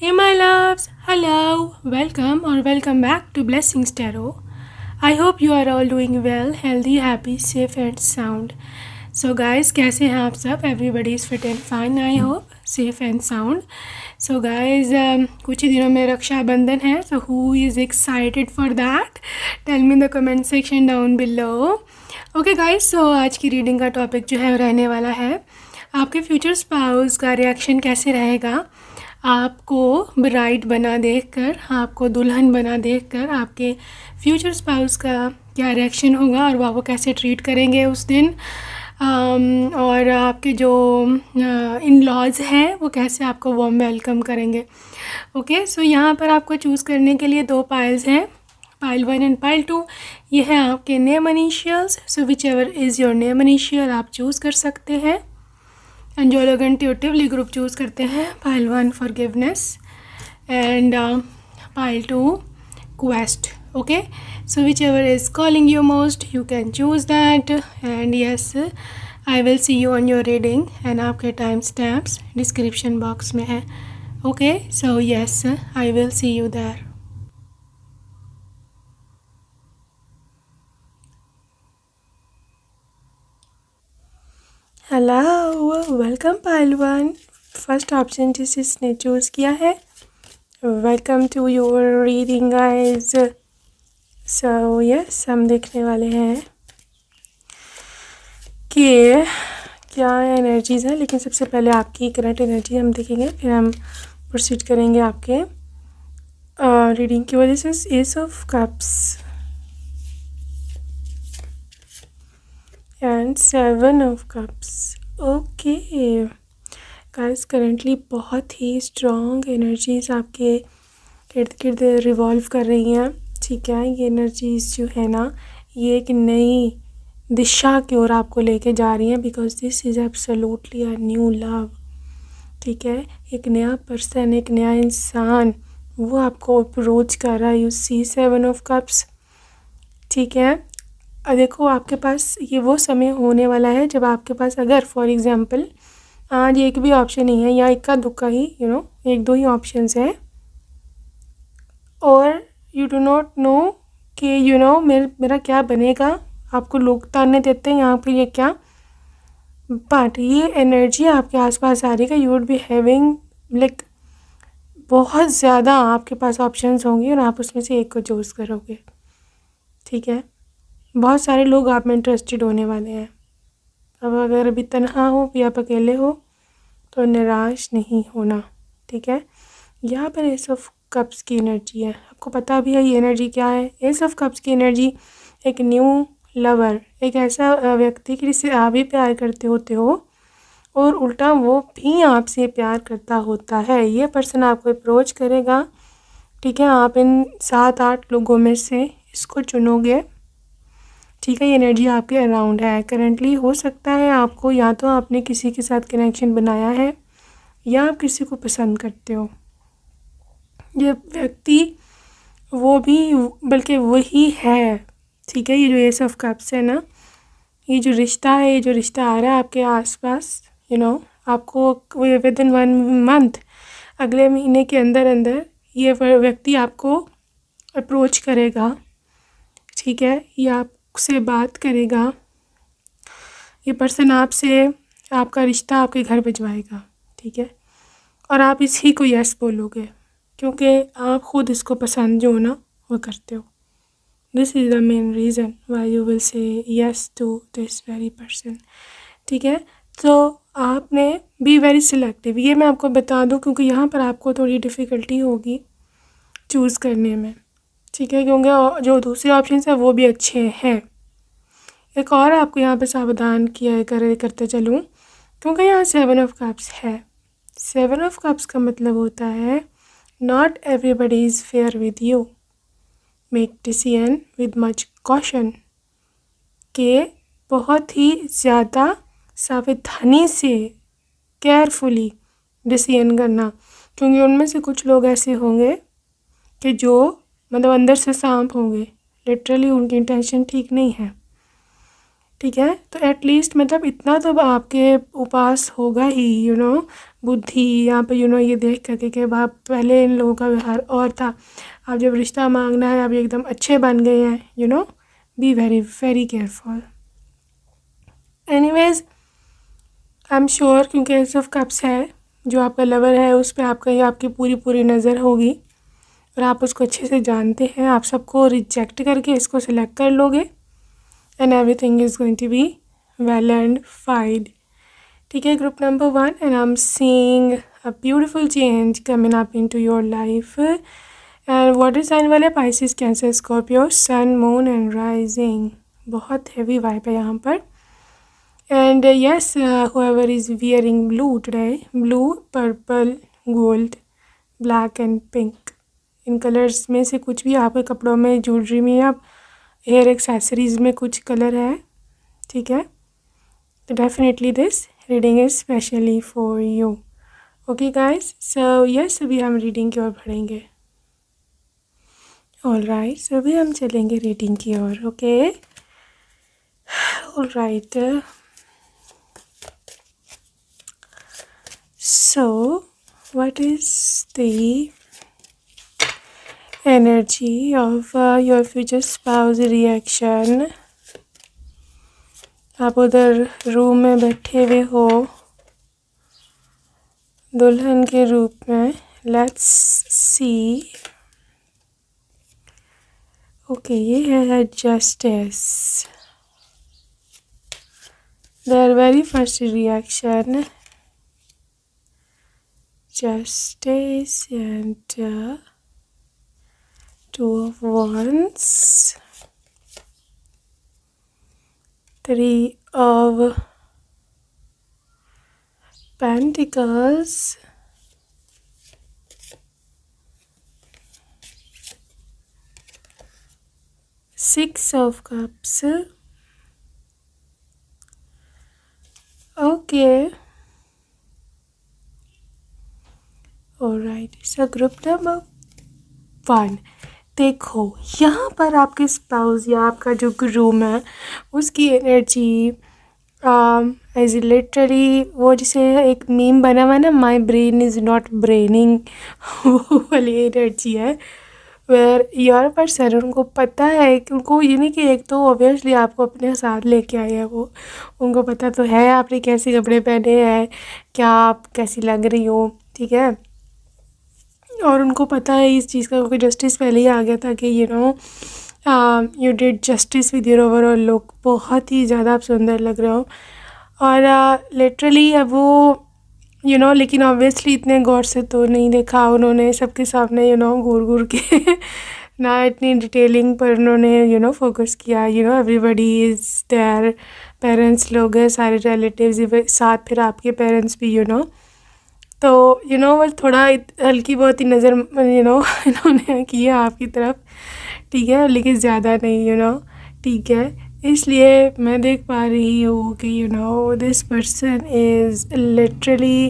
Hey my loves, hello, welcome or welcome back to Blessings Tarot. I hope you are all doing well, healthy, happy, safe and sound. So guys, कैसे हैं आप सब? Everybody is fit and fine, I hope, safe and sound. So guys, कुछ ही दिनों में रक्षाबंधन है. So who is excited for that? Tell me in the comment section down below. Okay guys, so आज की रीडिंग का टॉपिक जो है रहने वाला है आपके फ्यूचर स्पाउस का रिएक्शन कैसे रहेगा आपको ब्राइड बना देखकर, आपको दुल्हन बना देखकर आपके फ्यूचर स्पाउस का क्या रिएक्शन होगा और वो आपको कैसे ट्रीट करेंगे उस दिन। और आपके जो इन लॉज हैं वो कैसे आपको वार्म वेलकम करेंगे। ओके, सो यहाँ पर आपको चूज़ करने के लिए 2 पाइल्स हैं, पाइल 1 एंड पाइल 2। ये हैं आपके name initials, so whichever is your name initial आप चूज़ कर सकते हैं। एंड जो लोग इंट्यूटिवली ग्रुप चूज़ करते हैं, pile 1 forgiveness and pile 2 quest. Okay, so whichever is calling you most you can choose that. And yes, I will see you on your reading and आपके time stamps description box में है। Okay, so yes, I will see you there. Hello, welcome pile 1। First option जिसने choose किया है, welcome to your reading guys. So yes, हम देखने वाले हैं कि क्या एनर्जीज़ हैं, लेकिन सबसे पहले आपकी करंट एनर्जी हम देखेंगे, फिर हम प्रोसीड करेंगे आपके रीडिंग की वजह से। S of cups and 7 of cups. Okay guys, currently बहुत ही स्ट्रॉन्ग एनर्जीज़ आपके इर्द गिर्द रिवॉल्व कर रही हैं। ठीक है, ये एनर्जीज़ जो है ना, ये एक नई दिशा की ओर आपको लेके जा रही हैं, because this is absolutely a new love. ठीक है, एक नया पर्सन, एक नया इंसान वो आपको अप्रोच कर रहा है। You see 7 of cups. ठीक है, देखो आपके पास ये वो समय होने वाला है जब आपके पास अगर फॉर एग्ज़ाम्पल आज एक भी ऑप्शन नहीं है या इक्का दुक्का ही एक दो ही ऑप्शंस हैं और यू डू नॉट नो कि मेरा क्या बनेगा, आपको लोग ताने देते हैं यहाँ पे ये क्या, बट ये एनर्जी आपके आसपास आ रही है। You would be having like बहुत ज़्यादा आपके पास ऑप्शंस होंगे और आप उसमें से एक को चूज़ करोगे। ठीक है, बहुत सारे लोग आप में इंटरेस्टेड होने वाले हैं। अब अगर अभी तन्हा हो या आप अकेले हो तो निराश नहीं होना। ठीक है, यहाँ पर एस ऑफ कप्स की एनर्जी है, आपको पता भी है ये एनर्जी क्या है। एस ऑफ कप्स की एनर्जी एक न्यू लवर, एक ऐसा व्यक्ति कि जिससे आप भी प्यार करते होते हो और उल्टा वो भी आपसे प्यार करता होता है। ये पर्सन आपको अप्रोच करेगा। ठीक है, आप इन 7-8 लोगों में से इसको चुनोगे। ठीक है, ये एनर्जी आपके अराउंड है करंटली। हो सकता है आपको या तो आपने किसी के साथ कनेक्शन बनाया है या आप किसी को पसंद करते हो। ये व्यक्ति वो भी बल्कि वही है। ठीक है, ये जो एस ऑफ कप्स है ना, ये जो रिश्ता है, ये जो रिश्ता आ रहा है आपके आसपास, आपको विद इन 1 मंथ, अगले महीने के अंदर अंदर ये व्यक्ति आपको अप्रोच करेगा। ठीक है, ये आपसे बात करेगा, ये पर्सन आपसे आपका रिश्ता आपके घर भिजवाएगा। ठीक है, और आप इसी को यस बोलोगे क्योंकि आप ख़ुद इसको पसंद जो हो ना वो करते हो। This is the main reason why you will say yes to this very person. ठीक है, तो आपने बी वेरी सिलेक्टिव, ये मैं आपको बता दूं क्योंकि यहाँ पर आपको थोड़ी डिफ़िकल्टी होगी चूज़ करने में। ठीक है, क्योंकि जो दूसरे ऑप्शन है वो भी अच्छे हैं। एक और आपको यहाँ पे सावधान किया करते चलूँ, क्योंकि यहाँ 7 ऑफ कप्स है। 7 ऑफ कप्स का मतलब होता है not everybody is fair with you, make decision with much caution, के बहुत ही ज़्यादा सावधानी से केयरफुली डिसीजन करना, क्योंकि उनमें से कुछ लोग ऐसे होंगे कि जो मतलब अंदर से सांप होंगे, लिटरली उनकी इंटेंशन ठीक नहीं है। ठीक है, तो एटलीस्ट मतलब इतना तो आपके पास होगा ही बुद्धि यहाँ पे ये देख करके कि आप पहले इन लोगों का व्यवहार और था, आप जब रिश्ता मांगना है आप एकदम अच्छे बन गए हैं। Be very very careful. Anyways I am sure, क्योंकि एस ऑफ कप्स है, जो आपका लवर है उस पर आपकी पूरी नज़र होगी और आप उसको अच्छे से जानते हैं। आप सबको रिजेक्ट करके इसको सिलेक्ट कर लोगे and everything is going to be well and fine. ठीक है, group number 1, and I am seeing a beautiful change coming up into your life. And water sign वाले Pisces, Cancer, Scorpio, sun, moon and rising. बहुत heavy vibe है यहाँ पर। And yes, whoever is wearing blue today, blue, purple, gold, black and pink, in colours में से कुछ भी आपके कपड़ों में, ज्वेलरी में या हेयर एक्सेसरीज में कुछ कलर है, ठीक है, तो definitely this reading is specially for you. Okay guys, so yes, अभी हम रीडिंग की ओर बढ़ेंगे। ऑलराइट, सो अभी हम चलेंगे रीडिंग की ओर। Okay, alright, so what is the energy of your future spouse reaction? आप उधर रूम में बैठे हुए हो दुल्हन के रूप में। Let's see. ओके, ये है justice. Their very first reaction, Justice and Two of Wands, Three of Pentacles, Six of Cups. Okay. Alright, so group number 1, देखो यहाँ पर आपके स्पाउस या आपका जो ग्रूम है उसकी एनर्जी एज लिटरली वो जिसे एक मीम बना हुआ है ना, माई ब्रेन इज़ नॉट ब्रेनिंग, वो वाली एनर्जी है। वेयर योर पर्सन, उनको पता है कि उनको ये नहीं कि एक तो ऑब्वियसली आपको अपने साथ लेके आए हैं, वो उनको पता तो है आपने कैसे कपड़े पहने हैं, क्या आप कैसी लग रही हो, ठीक है, और उनको पता है इस चीज़ का, क्योंकि जस्टिस पहले ही आ गया था कि you did justice with your overall look, बहुत ही ज़्यादा आप सुंदर लग रहे हो। और लिटरली अब वो लेकिन ऑब्वियसली इतने गौर से तो नहीं देखा उन्होंने सबके सामने घूर घूर के ना इतनी डिटेलिंग पर उन्होंने फोकस किया। एवरीबडी इज़ देयर, पेरेंट्स लोग हैं, सारे रिलेटिव्स साथ, फिर आपके पेरेंट्स भी तो बस थोड़ा हल्की बहुत ही नज़र इन्होंने की है आपकी तरफ, ठीक है, लेकिन ज़्यादा नहीं ठीक है। इसलिए मैं देख पा रही हूँ कि दिस पर्सन इज़ लिटरली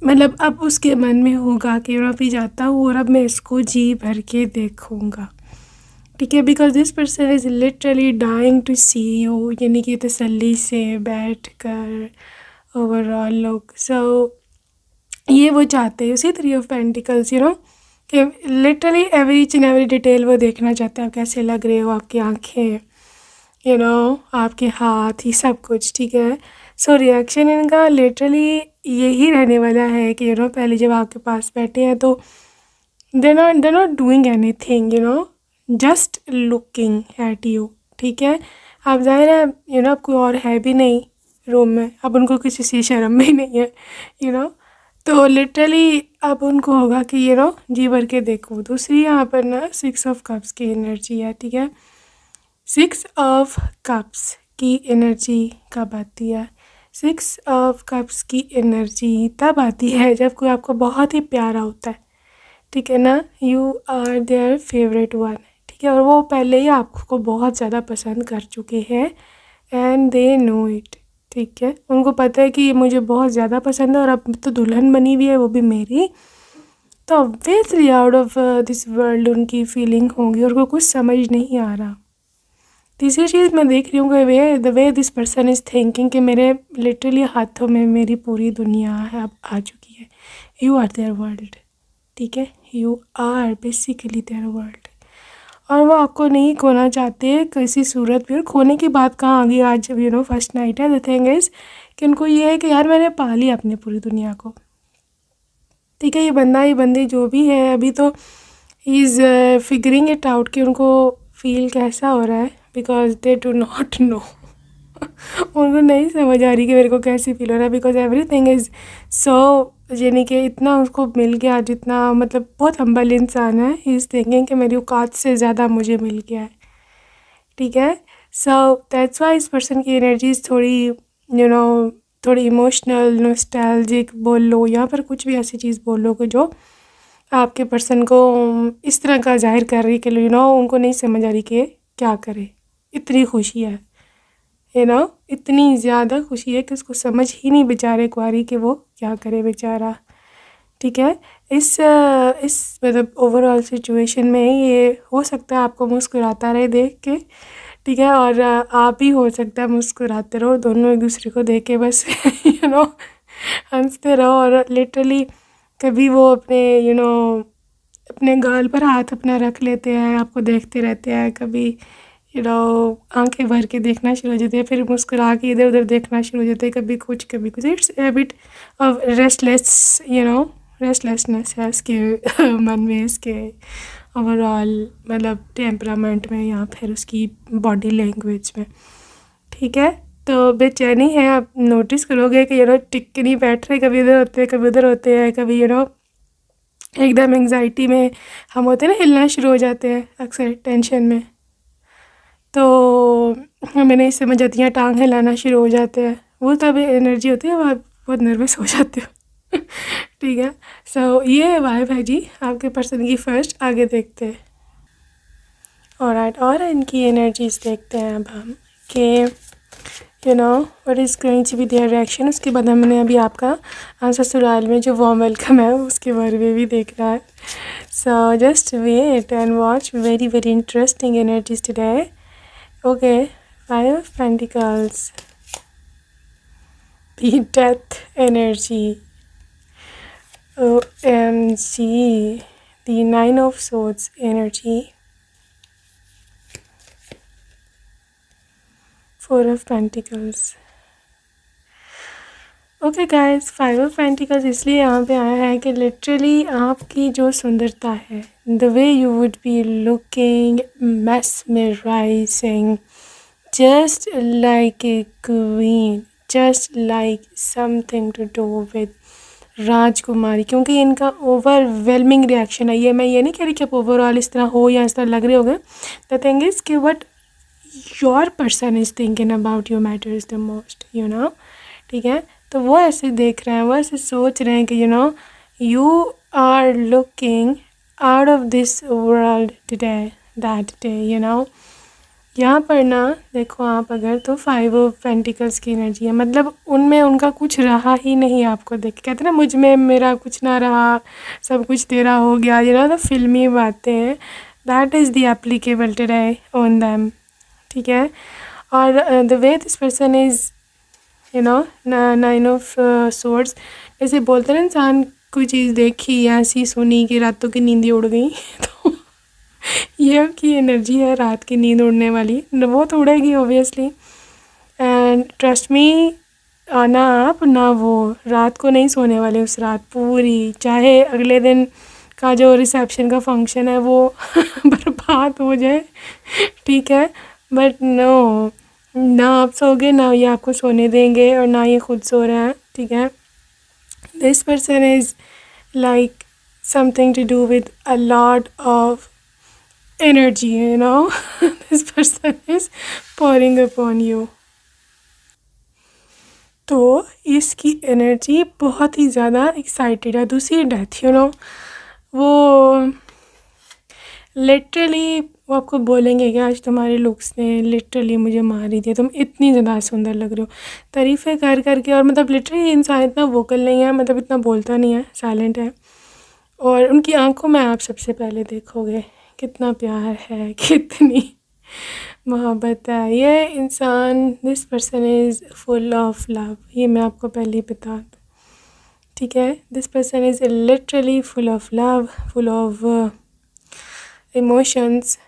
मतलब अब उसके मन में होगा कि अभी जाता हूँ और अब मैं इसको जी भर के देखूँगा, ठीक है, because this person is literally dying to see you, यानी कि तसल्ली से बैठ कर ओवरऑल लोग। सो ये वो चाहते हैं, उसी 3 ऑफ पेंटिकल्स कि लिटरली एवरी डिटेल वो देखना चाहते हैं, आप कैसे लग रहे हो, आपकी आँखें आपके हाथ, ये सब कुछ, ठीक है। सो रिएक्शन इनका लिटरली यही रहने वाला है कि पहले जब आपके पास बैठे हैं तो they not doing anything, just looking at you, ठीक है। आप ज़ाहिर है अब कोई और है भी नहीं रूम में, अब उनको किसी से शर्म भी नहीं है तो लिटरली अब उनको होगा कि जी भर के देखो। दूसरी यहाँ पर ना 6 ऑफ कप्स की एनर्जी है, ठीक है। 6 ऑफ कप्स की एनर्जी कब आती है? 6 ऑफ कप्स की एनर्जी तब आती है जब कोई आपको बहुत ही प्यारा होता है, ठीक है ना, you are their favourite one, ठीक है, और वो पहले ही आपको बहुत ज़्यादा पसंद कर चुके हैं एंड दे नो इट, ठीक है। उनको पता है कि ये मुझे बहुत ज़्यादा पसंद है और अब तो दुल्हन बनी हुई है वो भी मेरी, तो obviously out of this world उनकी फीलिंग होगी और उनको कुछ समझ नहीं आ रहा, तीसरी चीज़ मैं देख रही हूँ कि the way this person is thinking कि मेरे लिटरली हाथों में मेरी पूरी दुनिया है अब आ चुकी है। यू आर देयर वर्ल्ड, ठीक है, you are basically their world. और वो आपको नहीं खोना चाहते किसी सूरत भी। और खोने की बात कहाँ आ गई आज, जब फर्स्ट नाइट है। द थिंग इज़ कि उनको ये है कि यार मैंने पा लिया अपनी पूरी दुनिया को, ठीक है। ये बंदा ये बंदी जो भी है अभी तो he is figuring it out कि उनको फील कैसा हो रहा है, because they do not know. उनको नहीं समझ आ रही कि मेरे को कैसी फील हो रहा है, बिकॉज एवरीथिंग इज़ सो, यानी कि इतना उसको मिल गया, जितना मतलब बहुत हम्बल इंसान है। ही इज़ थिंकिंग कि मेरी औकात से ज़्यादा मुझे मिल गया है, ठीक है। सो दैट्स वाई इस पर्सन की एनर्जीज थोड़ी थोड़ी इमोशनल, नॉस्टैल्जिक बोल लो, या फिर कुछ भी ऐसी चीज़ बोल लो कि जो आपके पर्सन को इस तरह का जाहिर कर रही कि उनको नहीं समझ आ रही कि क्या करे। इतनी खुशी है, इतनी ज़्यादा खुशी है कि उसको समझ ही नहीं बेचारे को आ रही कि वो क्या करे बेचारा, ठीक है। इस मतलब ओवरऑल सिचुएशन में ये हो सकता है आपको मुस्कुराता रहे देख के, ठीक है। और आप भी हो सकता है मुस्कुराते रहो, दोनों एक दूसरे को देख के बस हंसते रहो। और लिटरली कभी वो अपने गाल पर हाथ अपना रख लेते हैं, आपको देखते रहते हैं, कभी आंखें भर के देखना शुरू हो जाते हैं, फिर मुस्कुरा के इधर उधर देखना शुरू हो जाते हैं, कभी कुछ। It's a bit of restlessness है इसके मन में, इसके ओवरऑल मतलब टेम्परामेंट में, या फिर उसकी बॉडी लैंग्वेज में, ठीक है। तो बेचैनी है, आप नोटिस करोगे कि टिक के नहीं बैठ रहे, कभी इधर होते हैं कभी उधर होते हैं, कभी एकदम एंग्जाइटी में हम होते हैं ना, हिलना शुरू हो जाते हैं अक्सर टेंशन में, तो हमें नहीं समझ आती हैं, टांग हिलाना शुरू हो जाते हैं। वो तब एनर्जी होती है, आप बहुत नर्वस हो जाते हो। ठीक है। सो ये वाइब है जी आपके पर्सन की। फर्स्ट आगे देखते हैं। ऑलराइट, और इनकी एनर्जीज देखते हैं अब हम कि what is going to be their reaction. उसके बाद हमने अभी आपका ससुराल में जो वार्म वेलकम है उसके बारे में भी देखना है। So just wait and watch, very very interesting energies today. Okay, 5 of Pentacles, the death energy, OMG, the 9 of Swords energy, 4 of Pentacles। Okay guys, 5 of Pentacles इसलिए यहाँ पे आया है कि लिटरली आपकी जो सुंदरता है, the way you would be looking mesmerizing, just like a queen, just like something to do with राजकुमारी, क्योंकि इनका ओवरवेलमिंग रिएक्शन है। ये मैं ये नहीं कह रही कि आप ओवरऑल इस तरह हो या इस तरह लग रहे होगे। द थिंग इज़ कि what your person is thinking about you matters the most, ठीक है। तो वो ऐसे देख रहे हैं, वो ऐसे सोच रहे हैं कि you are looking out of this world today, that day, यहाँ पर ना देखो आप अगर, तो 5 of Pentacles की एनर्जी है, मतलब उनमें उनका कुछ रहा ही नहीं आपको देख के। कहते ना मुझ में मेरा कुछ ना रहा, सब कुछ तेरा हो गया, तो फिल्मी बातें हैं। That is the applicable today on them, ठीक है। और the way this person is 9 of Swords, जैसे बोलते हैं ना इंसान कोई चीज़ देखी या ऐसी सुनी कि रातों की नींद उड़ गई। तो ये आपकी एनर्जी है, रात की नींद उड़ने वाली। वो तो उड़ेगी ऑब्वियसली, एंड ट्रस्ट मी, ना आप ना वो रात को नहीं सोने वाले उस रात पूरी, चाहे अगले दिन का जो रिसेप्शन का फंक्शन है वो बर्बाद हो जाए, ठीक है। बट नो, ना आप सोगे, ना ये आपको सोने देंगे, और ना ये खुद सो रहे हैं, ठीक है। This person is like something to do with a lot of energy, this person is pouring upon you। तो इसकी एनर्जी बहुत ही ज़्यादा एक्साइटेड है। दूसरी डेथ, वो लिटरली वो आपको बोलेंगे कि आज तुम्हारे लुक्स ने लिटरली मुझे मार ही दिया, तुम इतनी ज़्यादा सुंदर लग रहे हो, तारीफ़ें कर करके। और मतलब लिटरली इंसान इतना वोकल नहीं है, मतलब इतना बोलता नहीं है, साइलेंट है। और उनकी आंखों में आप सबसे पहले देखोगे कितना प्यार है, कितनी मोहब्बत है। ये इंसान, this person is full of love, ये मैं आपको पहले ही बता दूँ, ठीक है। This person is literally full of love, full of emotions,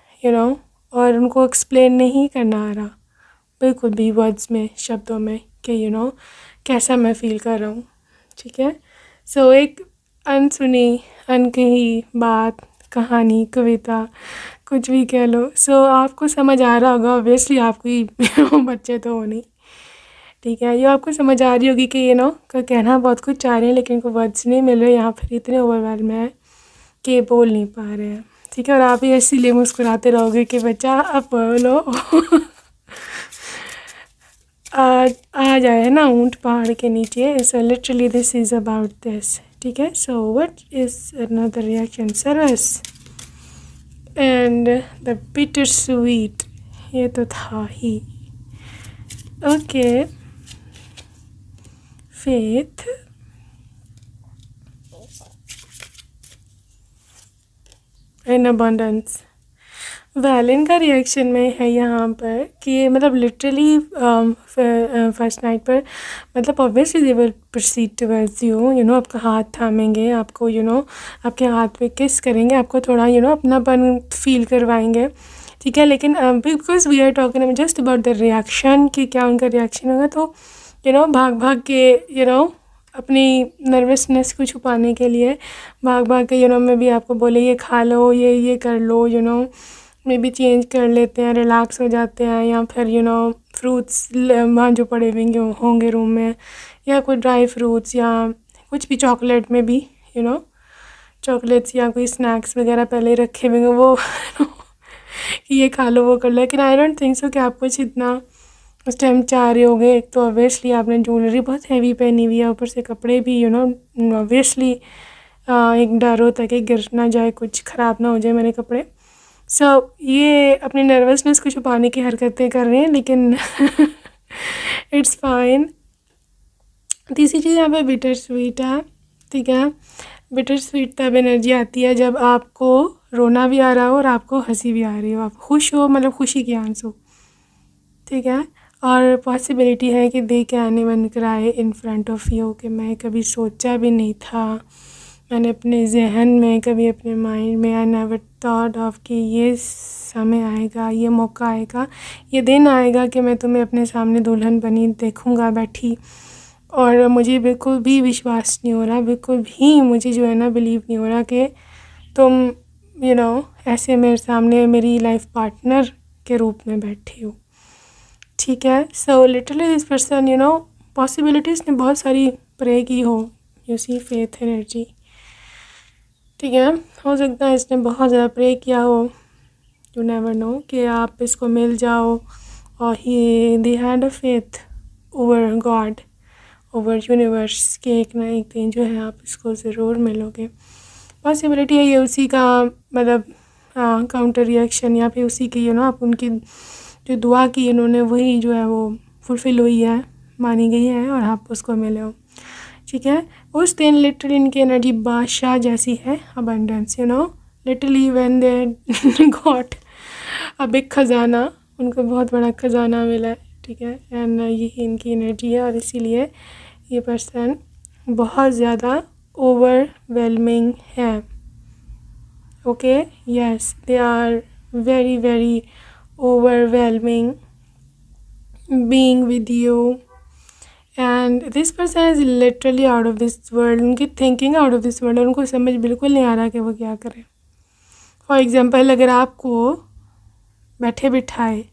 और उनको एक्सप्लेन नहीं करना आ रहा बिल्कुल भी वर्ड्स में, शब्दों में, कि कैसा मैं फ़ील कर रहा हूँ, ठीक है। सो एक अनसुनी, अनकही बात, कहानी, कविता, कुछ भी कह लो। सो आपको समझ आ रहा होगा, ऑब्वियसली आपको ही बच्चे तो हो नहीं, ठीक है। ये आपको समझ आ रही होगी कि का कहना बहुत कुछ चाह रहे हैं, लेकिन को वर्ड्स नहीं मिल रहे, यहाँ पर इतने ओवरवेलम है कि बोल नहीं पा रहे हैं, ठीक है। और आप ही इसीलिए मुस्कुराते रहोगे कि बच्चा अब बोलो। आ जाए ना ऊँट पहाड़ के नीचे। So literally this is about this, ठीक है। So what is another reaction? Serves and the bitter sweet, ये तो था ही। Okay, faith and abundance. Well, इनका रिएक्शन में है यहाँ पर कि मतलब लिटरली फर्स्ट नाइट पर मतलब obviously they will proceed towards you, आपका हाथ थामेंगे, आपको आपके हाथ पे किस करेंगे, आपको थोड़ा अपनापन फील करवाएंगे, ठीक है। लेकिन because we are talking just about the reaction कि क्या उनका रिएक्शन होगा, तो भाग भाग के अपनी नर्वसनेस को छुपाने के लिए भाग भाग के मे भी आपको बोले ये खा लो, ये कर लो, मे भी चेंज कर लेते हैं, रिलैक्स हो जाते हैं, या फिर फ्रूट्स वहाँ जो पड़े हुए होंगे रूम में, या कोई ड्राई फ्रूट्स या कुछ भी, चॉकलेट में भी चॉकलेट्स या कोई स्नैक्स वगैरह पहले रखे हुए हैं वो कि ये खा लो, वो कर लो। लेकिन आई डोंट थिंक सो कि आप कुछ इतना उस टाइम चाह रहे होगे। एक तो ऑब्वियसली आपने ज्वेलरी बहुत हैवी पहनी हुई है, ऊपर से कपड़े भी ऑब्वियसली एक डर होता है कि गिर ना जाए, कुछ ख़राब ना हो जाए मेरे कपड़े। सो ये अपनी नर्वसनेस को छुपाने की हरकतें कर रहे हैं, लेकिन इट्स फाइन। तीसरी चीज़ यहाँ पे बिटर स्वीट है, ठीक है। बिटर स्वीट तब एनर्जी आती है जब आपको रोना भी आ रहा हो और आपको हंसी भी आ रही हो, आप खुश हो, मतलब खुशी के आंसू, ठीक है। और पॉसिबिलिटी है कि दे कैन आने one cry in front of you, कि मैं कभी सोचा भी नहीं था, मैंने अपने जहन में कभी, अपने माइंड में, आई नेवर थॉट ऑफ कि ये समय आएगा, ये मौका आएगा, ये दिन आएगा कि मैं तुम्हें अपने सामने दुल्हन बनी देखूँगा बैठी, और मुझे बिल्कुल भी विश्वास नहीं हो रहा, बिल्कुल भी मुझे जो है ना बिलीव नहीं हो रहा कि तुम ऐसे मेरे सामने मेरी लाइफ पार्टनर के रूप में बैठी हो, ठीक है। सो लिटरली दिस पर्सन पॉसिबिलिटीज़ ने बहुत सारी प्रे की हो, यू सी फेथ एनर्जी, ठीक है। हो सकता है इसने बहुत ज़्यादा प्रे किया हो, यू नेवर नो, कि आप इसको मिल जाओ, और ही they had a faith over God, over universe, के एक ना एक दिन जो है आप इसको ज़रूर मिलोगे। पॉसिबिलिटी है ये उसी का मतलब काउंटर रिएक्शन, या फिर उसी की आप उनकी जो दुआ की इन्होंने वही जो है वो फुलफ़िल हुई है, मानी गई है, और आप उसको मिले हो, ठीक है। उस दिन लिटरली इनकी एनर्जी बादशाह जैसी है, abundance, literally when they got a big खजाना, उनको बहुत बड़ा खजाना मिला है, ठीक है। एंड यही इनकी एनर्जी है, और इसीलिए ये पर्सन बहुत ज़्यादा ओवरवेलमिंग है, okay. Yes, they are very very overwhelming being with you, and this person is literally out of this world, उनकी thinking out of this world, और उनको समझ बिल्कुल नहीं आ रहा कि वो क्या करें। फॉर एग्ज़ाम्पल, अगर आपको बैठे बिठाए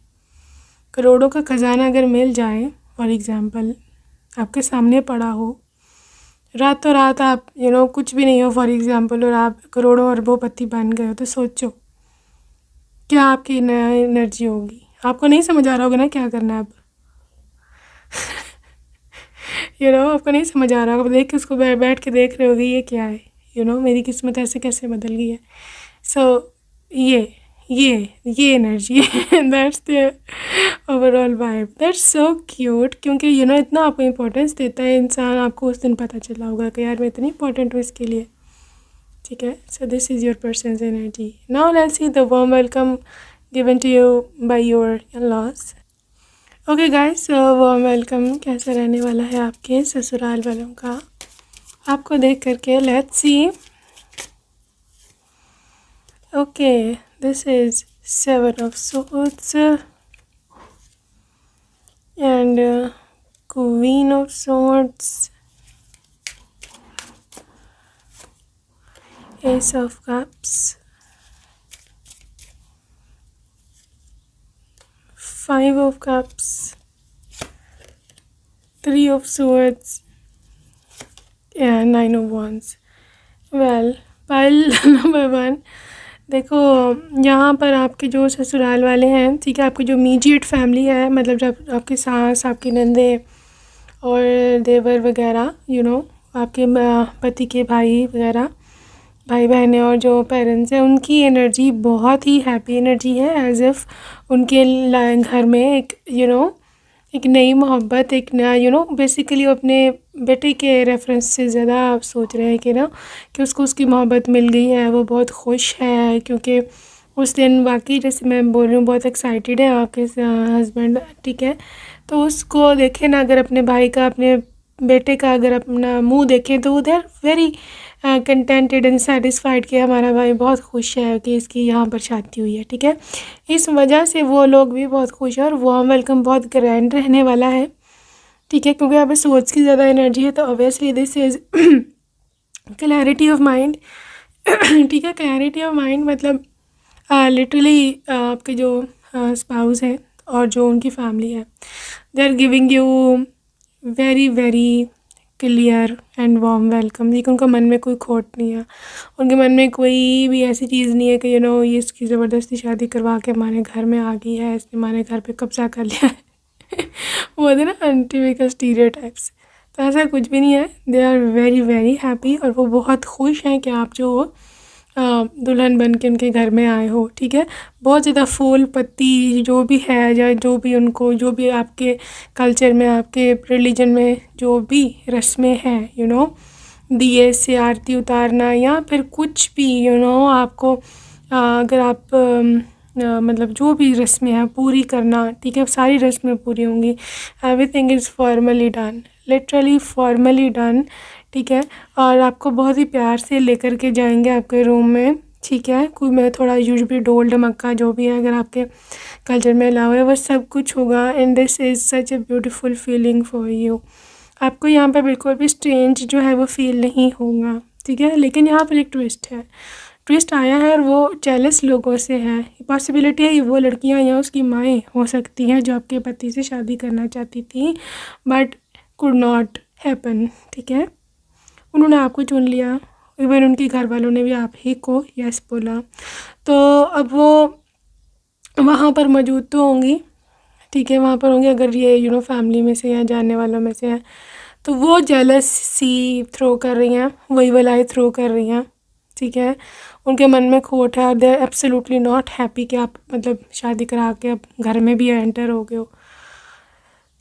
करोड़ों का ख़जाना अगर मिल जाए, फॉर एग्ज़ाम्पल आपके सामने पड़ा हो, रातों रात आप कुछ भी नहीं हो फॉर एग्ज़ाम्पल, और आप करोड़ों अरबोपति बन गए हो, तो सोचो क्या आपकी एनर्जी होगी। आपको नहीं समझ आ रहा होगा ना क्या करना है अब। आपको नहीं समझ आ रहा होगा, देख के उसको बैठ के देख रहे होगे ये क्या है, मेरी किस्मत ऐसे कैसे बदल गई है। सो ये energy that's the overall vibe, that's so cute, क्योंकि इतना आपको इम्पोर्टेंस देता है इंसान, आपको उस दिन पता चला होगा कि यार मैं इतनी इंपॉर्टेंट हूँ इसके लिए, ठीक है। So this is your person's energy. Now let's see the warm welcome given to you by your in-laws. Okay guys, वो वेलकम कैसा रहने वाला है आपके ससुराल वालों का आपको देख करके. Let's see. Okay, this is 7 of Swords and Queen of Swords, Ace of Cups, 5 of Cups, 3 of Swords and 9 of Wands. Well, pile number 1. देखो, यहाँ पर आपके जो ससुराल वाले हैं, ठीक है, आपकी जो इमीडिएट फैमिली है, मतलब जब आपकी सास, आपकी नंदे और देवर वगैरह, आपके पति के भाई वगैरह, भाई बहनें और जो पेरेंट्स हैं, उनकी एनर्जी बहुत ही हैप्पी एनर्जी है. एज इफ़ उनके घर में एक नई मोहब्बत, एक नया बेसिकली वो अपने बेटे के रेफरेंस से ज़्यादा सोच रहे हैं कि उसको उसकी मोहब्बत मिल गई है. वो बहुत खुश है क्योंकि उस दिन वाकई जैसे मैं बोल रही हूँ बहुत एक्साइटेड है आपके हस्बैंड, ठीक है. तो उसको देखें ना, अगर अपने भाई का, अपने बेटे का अगर अपना मुंह देखें तो they are very contented and satisfied कि हमारा भाई बहुत खुश है कि इसकी यहाँ पर शादी हुई है, ठीक है. इस वजह से वो लोग भी बहुत खुश हैं और वार्म वेलकम बहुत ग्रैंड रहने वाला है, ठीक है, क्योंकि यहाँ पे सोच की ज़्यादा एनर्जी है. तो obviously this is clarity of mind, ठीक है. क्लैरिटी ऑफ माइंड मतलब लिटरली आपके जो स्पाउस हैं और जो उनकी फैमिली है, they are giving you very very clear and warm welcome. लेकिन उनका मन में कोई खोट नहीं है, उनके मन में कोई भी ऐसी चीज़ नहीं है कि ये इसकी ज़बरदस्ती शादी करवा के हमारे घर में आ गई है, इसने हमारे घर पे कब्जा कर लिया है. वो होते ना अनटिपिकल स्टीरियोटाइप्स, तो ऐसा कुछ भी नहीं है. They are very very happy और वो बहुत खुश हैं कि आप जो दुल्हन बन के उनके घर में आए हो, ठीक है. बहुत ज़्यादा फूल पत्ती जो भी है या जो भी उनको, जो भी आपके कल्चर में, आपके रिलीजन में जो भी रस्में हैं, दिए से आरती उतारना या फिर कुछ भी आपको अगर आप मतलब जो भी रस्में हैं पूरी करना, ठीक है, सारी रस्में पूरी होंगी. Everything is formally done, literally formally done, ठीक है. और आपको बहुत ही प्यार से लेकर के जाएंगे आपके रूम में, ठीक है. कोई मैं थोड़ा यूजुअली ढोल ढमक्का जो भी है अगर आपके कल्चर में अलाउ है वो सब कुछ होगा. And this is such a beautiful feeling for you. आपको यहाँ पर बिल्कुल भी स्ट्रेंज जो है वो फील नहीं होगा, ठीक है. लेकिन यहाँ पर एक ट्विस्ट आया है और वो जेलस लोगों से है. पॉसिबिलिटी है कि वो लड़कियाँ या उसकी माएँ हो सकती हैं जो आपके पति से शादी करना चाहती थी बट कुड नॉट हैपन, ठीक है. उन्होंने आपको चुन लिया, इवन उनके घर वालों ने भी आप ही को यस बोला. तो अब वो वहाँ पर मौजूद तो होंगी, ठीक है, वहाँ पर होंगे. अगर ये फैमिली में से या जानने वालों में से हैं तो वो जेलसी थ्रो कर रही हैं, वही वालाई थ्रो कर रही हैं, ठीक है. उनके मन में खोट है, they are absolutely not happy कि आप मतलब शादी करा के अब घर में भी एंटर हो गए हो.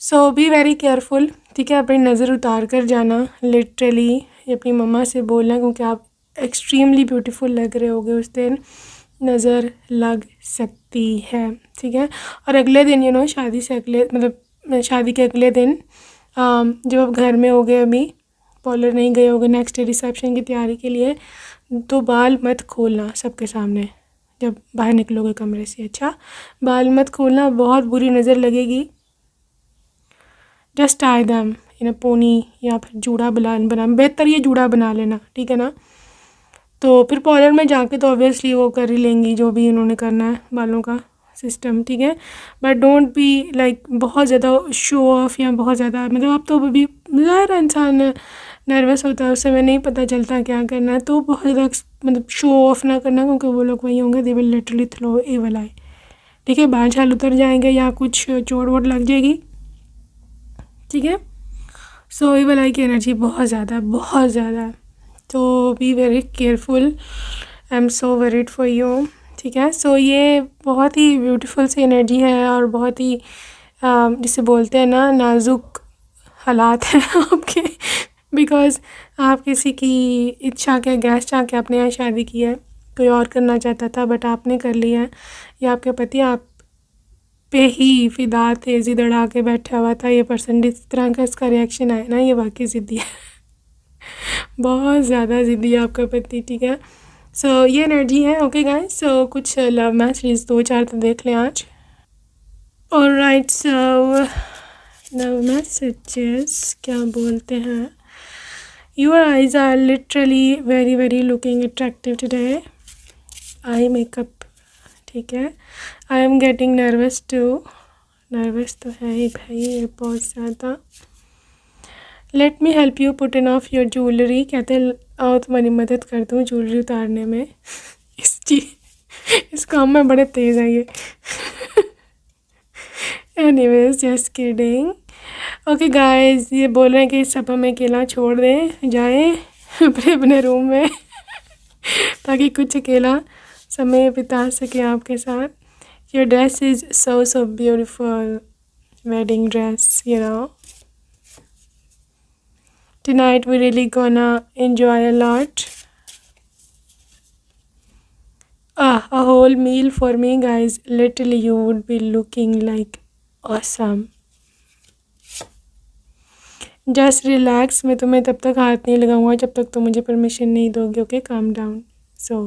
सो बी वेरी केयरफुल, ठीक है. अपनी नज़र उतार कर जाना, लिटरली अपनी मम्मा से बोलना क्योंकि आप एक्सट्रीमली ब्यूटीफुल लग रहे होगे उस दिन, नज़र लग सकती है, ठीक है. और अगले दिन शादी से अगले मतलब शादी के अगले दिन जब आप घर में होगे, अभी पार्लर नहीं गए होगे नेक्स्ट डे रिसेप्शन की तैयारी के लिए, तो बाल मत खोलना सबके सामने जब बाहर निकलोगे कमरे से. अच्छा, बाल मत खोलना, बहुत बुरी नज़र लगेगी. Just tie them in a pony या फिर जूड़ा बना बेहतर ये जूड़ा बना लेना, ठीक है ना. तो फिर पार्लर में जाके तो ऑब्वियसली वो कर ही लेंगी जो भी उन्होंने करना है बालों का सिस्टम, ठीक है. बट डोंट बी लाइक बहुत ज़्यादा शो ऑफ या बहुत ज़्यादा मतलब आप तो अभी ज़ाहिर इंसान नर्वस होता है, उस समय नहीं पता चलता क्या करना है, तो बहुत ज़्यादा मतलब शो ऑफ ना करना क्योंकि वो लोग वही होंगे, दे विल लिटरली थ्रो ए वाला, ठीक है. बाल छाल उतर जाएंगे या कुछ चोट वोट लग जाएगी, ठीक है. सो ये वाला की एनर्जी बहुत ज़्यादा, तो be very careful. I am so worried for you, ठीक है. सो ये बहुत ही ब्यूटीफुल सी एनर्जी है और बहुत ही जिसे बोलते हैं ना नाजुक हालात हैं आपके, बिकॉज़ आप किसी की इच्छा के अगेंस्ट आके आपने यहाँ शादी की है, कोई और करना चाहता था बट आपने कर लिया है। या आपके पति आप पे ही फ़िदा थे, ज़िद अड़ा के बैठा हुआ था। ये पर्सन जिस तरह का इसका रिएक्शन आया ना, ये वाकई ज़िद्दी है बहुत ज़्यादा ज़िद्दी है आपका पति, ठीक है। सो ये एनर्जी है। ओके गाइस, सो कुछ लव मैसेज 2-4 तो देख लें आज। ऑलराइट, सो लव मैसेजेस क्या बोलते हैं। Your eyes are literally very very looking attractive today. Eye makeup, ठीक है। I am getting nervous too. Nervous तो है ही भाई, ये बहुत ज़्यादा। Let me help you put in of your jewellery. कहते हैं आओ तुम्हारी मदद कर दूँ ज्वेलरी उतारने में इस काम में बड़े तेज़ है ये anyways just kidding. Okay guys, ये बोल रहे हैं कि सब हमें अकेला छोड़ दें, जाएं अपने अपने रूम में ताकि कुछ अकेला समय बिता सके आपके साथ। Your dress is so so beautiful, wedding dress, you know. Tonight we really gonna enjoy a lot. A whole meal for me, guys. Literally, you would be looking like awesome. Just relax. मैं तुम्हें तब तक हाथ नहीं लगाऊंगा जब तक तुम मुझे परमिशन नहीं दोगे। Okay, calm down. So,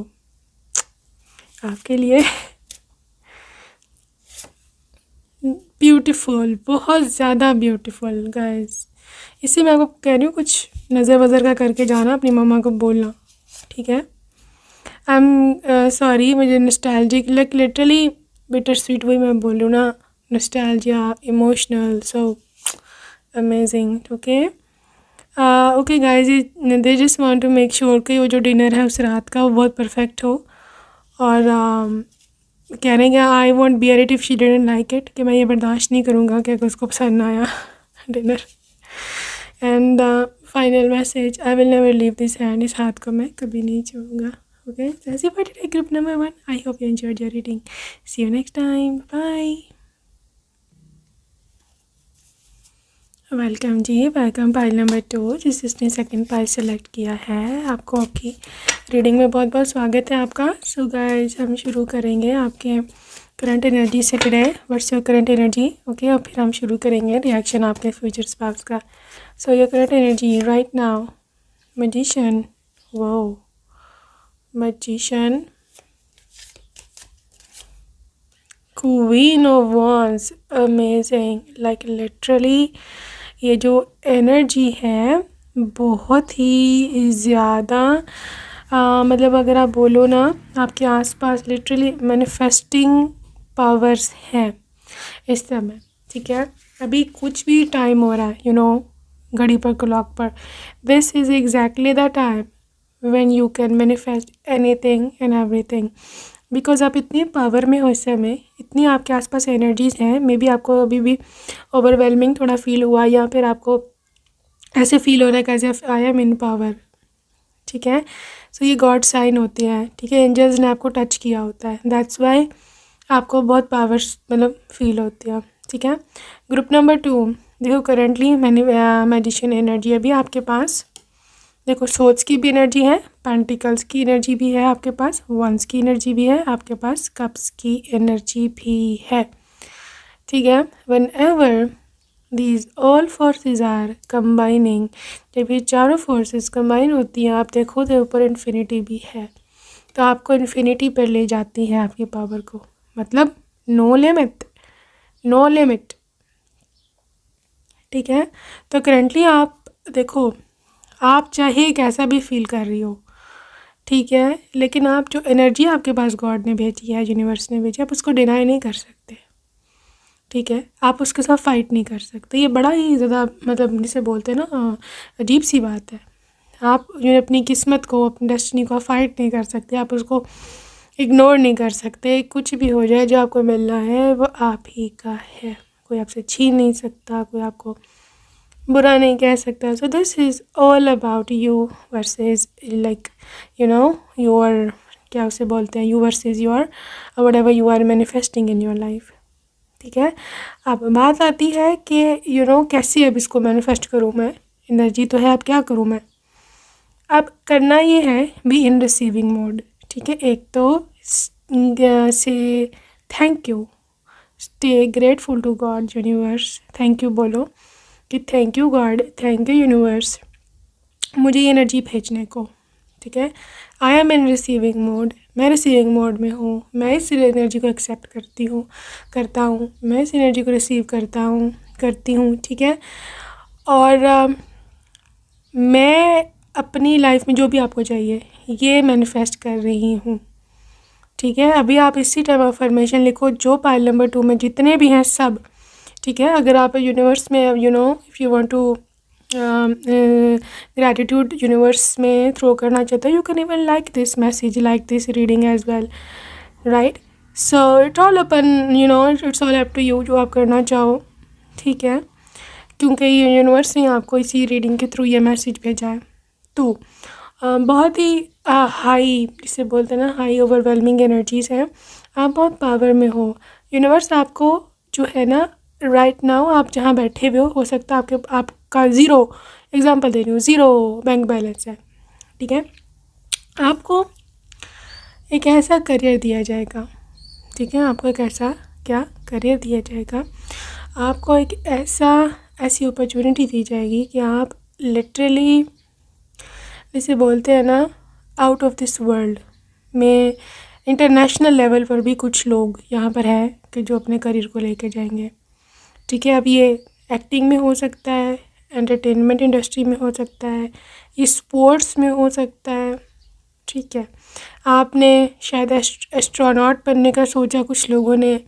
आपके लिए ब्यूटीफुल, बहुत ज़्यादा ब्यूटीफुल गाइस। इसी मैं आपको कह रही हूँ, कुछ नज़र वज़र का करके जाना, अपनी मम्मा को बोलना, ठीक है। आई एम सॉरी, मुझे nostalgic like literally bitter sweet वही मैं बोल रही हूँ ना, nostalgia, emotional, so amazing. Okay okay guys, they just want to make sure कि वो जो डिनर है उस रात का वो बहुत परफेक्ट हो। और कह रहे हैं कि I want bear it if she didn't like it, कि मैं ये बर्दाश्त नहीं करूँगा कि अगर उसको पसंद ना आया dinner. And final message, I will never leave this hand, इस हाथ को मैं कभी नहीं छोड़ूंगा। Okay, that's it for today, group number 1। I hope you enjoyed your reading. See you next time, bye. Welcome जी, वेलकम पाइल नंबर 2, जिसने second pile select किया है। आपको आपकी रीडिंग में बहुत बहुत स्वागत है आपका। सो गाइस, हम शुरू करेंगे आपके करंट एनर्जी से today. What's your current energy, okay. और फिर हम शुरू करेंगे रिएक्शन आपके फ्यूचर स्पार्क्स का। So your current energy right now, magician, wow, magician, queen of wands, amazing. Like literally ये जो एनर्जी है बहुत ही ज़्यादा मतलब अगर आप बोलो ना, आपके आसपास लिटरली मैनिफेस्टिंग पावर्स हैं इस समय, ठीक है। अभी कुछ भी टाइम हो रहा है, यू नो, घड़ी पर, क्लॉक पर, this is exactly the time when you can manifest anything and everything, because आप इतनी पावर में हो इस समय, इतनी आपके आसपास एनर्जीज़ हैं। मे बी आपको अभी भी ओवरवेलमिंग थोड़ा फील हुआ, या फिर आपको ऐसे फील हो रहा है कैसे आई एम इन पावर, ठीक है। सो ये गॉड साइन होते हैं, ठीक है। एंजल्स ने आपको टच किया होता है, दैट्स वाई आपको बहुत पावर्स मतलब फील होती है, ठीक है। ग्रुप नंबर 2, देखो करेंटली मैंने मैजिशियन एनर्जी अभी आपके पास, देखो सोच की भी एनर्जी है, पेंटिकल्स की एनर्जी भी है आपके पास, वंस की एनर्जी भी है आपके पास, कप्स की एनर्जी भी है, ठीक है। Whenever these all forces are combining, जब ये चारों फोर्सेस कंबाइन होती हैं, आप देखो तो ऊपर इन्फिनिटी भी है, तो आपको इन्फिनिटी पर ले जाती है आपकी पावर को, मतलब नो लिमिट, नो लिमिट, ठीक है। तो करेंटली आप देखो, आप चाहे कैसा भी फील कर रही हो, ठीक है, लेकिन आप जो एनर्जी आपके पास गॉड ने भेजी है, यूनिवर्स ने भेजी, आप उसको डिनाई नहीं कर सकते, ठीक है। आप उसके साथ फाइट नहीं कर सकते। ये बड़ा ही ज़्यादा मतलब जिसे बोलते हैं ना, अजीब सी बात है। आप जो अपनी किस्मत को, अपनी डेस्टिनी को फाइट नहीं कर सकते, आप उसको इग्नोर नहीं कर सकते। कुछ भी हो जाए, जो आपको मिलना है वो आप ही का है, कोई आपसे छीन नहीं सकता, कोई आपको बुरा नहीं कह सकता। So this is all about you versus like you know your, क्या उसे बोलते हैं, you versus your whatever you are manifesting in your life, ठीक है। अब बात आती है कि यू नो कैसे अब इसको मैनिफेस्ट करूँ मैं, एनर्जी तो है, अब क्या करूँ मैं। अब करना ये है बी इन रिसीविंग मोड, ठीक है, एक तो से thank you, stay grateful to God universe, thank you बोलो कि thank you God, thank you universe मुझे ये एनर्जी भेजने को। ठीक है, I am in receiving mode, मैं रिसीविंग मोड में हूँ, मैं इस एनर्जी को एक्सेप्ट करता हूँ, मैं इस एनर्जी को रिसीव करती हूँ। ठीक है, और मैं अपनी लाइफ में जो भी आपको चाहिए ये मैनिफेस्ट कर रही हूँ। ठीक है, अभी आप इसी टाइम अफर्मेशन लिखो, जो पाइल नंबर 2 में जितने भी हैं सब। ठीक है, अगर आप यूनिवर्स में if you want to gratitude universe में थ्रो करना चाहते हो, you can even like this message, like this reading as well, right. So it all upon it's all up to you, जो आप करना चाहो। ठीक है, क्योंकि ये यूनिवर्स ने आपको इसी रीडिंग के थ्रू ये मैसेज भेजा है। तो बहुत ही हाई, जिसे बोलते हैं ना, हाई ओवरवेलमिंग एनर्जीज़ हैं। आप बहुत पावर में हो। यूनिवर्स आपको जो है ना, राइट नाउ आप जहाँ बैठे हुए हो सकता है आपका ज़ीरो, एग्जांपल दे रही हूँ, ज़ीरो बैंक बैलेंस है। ठीक है, आपको एक ऐसा करियर दिया जाएगा। ठीक है, आपको एक ऐसा क्या करियर दिया जाएगा, आपको एक ऐसी अपॉर्चुनिटी दी जाएगी कि आप लिटरली, जिसे बोलते हैं ना, आउट ऑफ दिस वर्ल्ड में इंटरनेशनल लेवल पर भी कुछ लोग यहाँ पर हैं कि जो अपने करियर को लेकर जाएंगे। ठीक है, अब ये एक्टिंग में हो सकता है, एंटरटेनमेंट इंडस्ट्री में हो सकता है, ये स्पोर्ट्स में हो सकता है। ठीक है, आपने शायद एस्ट्रोनॉट बनने का सोचा कुछ लोगों ने,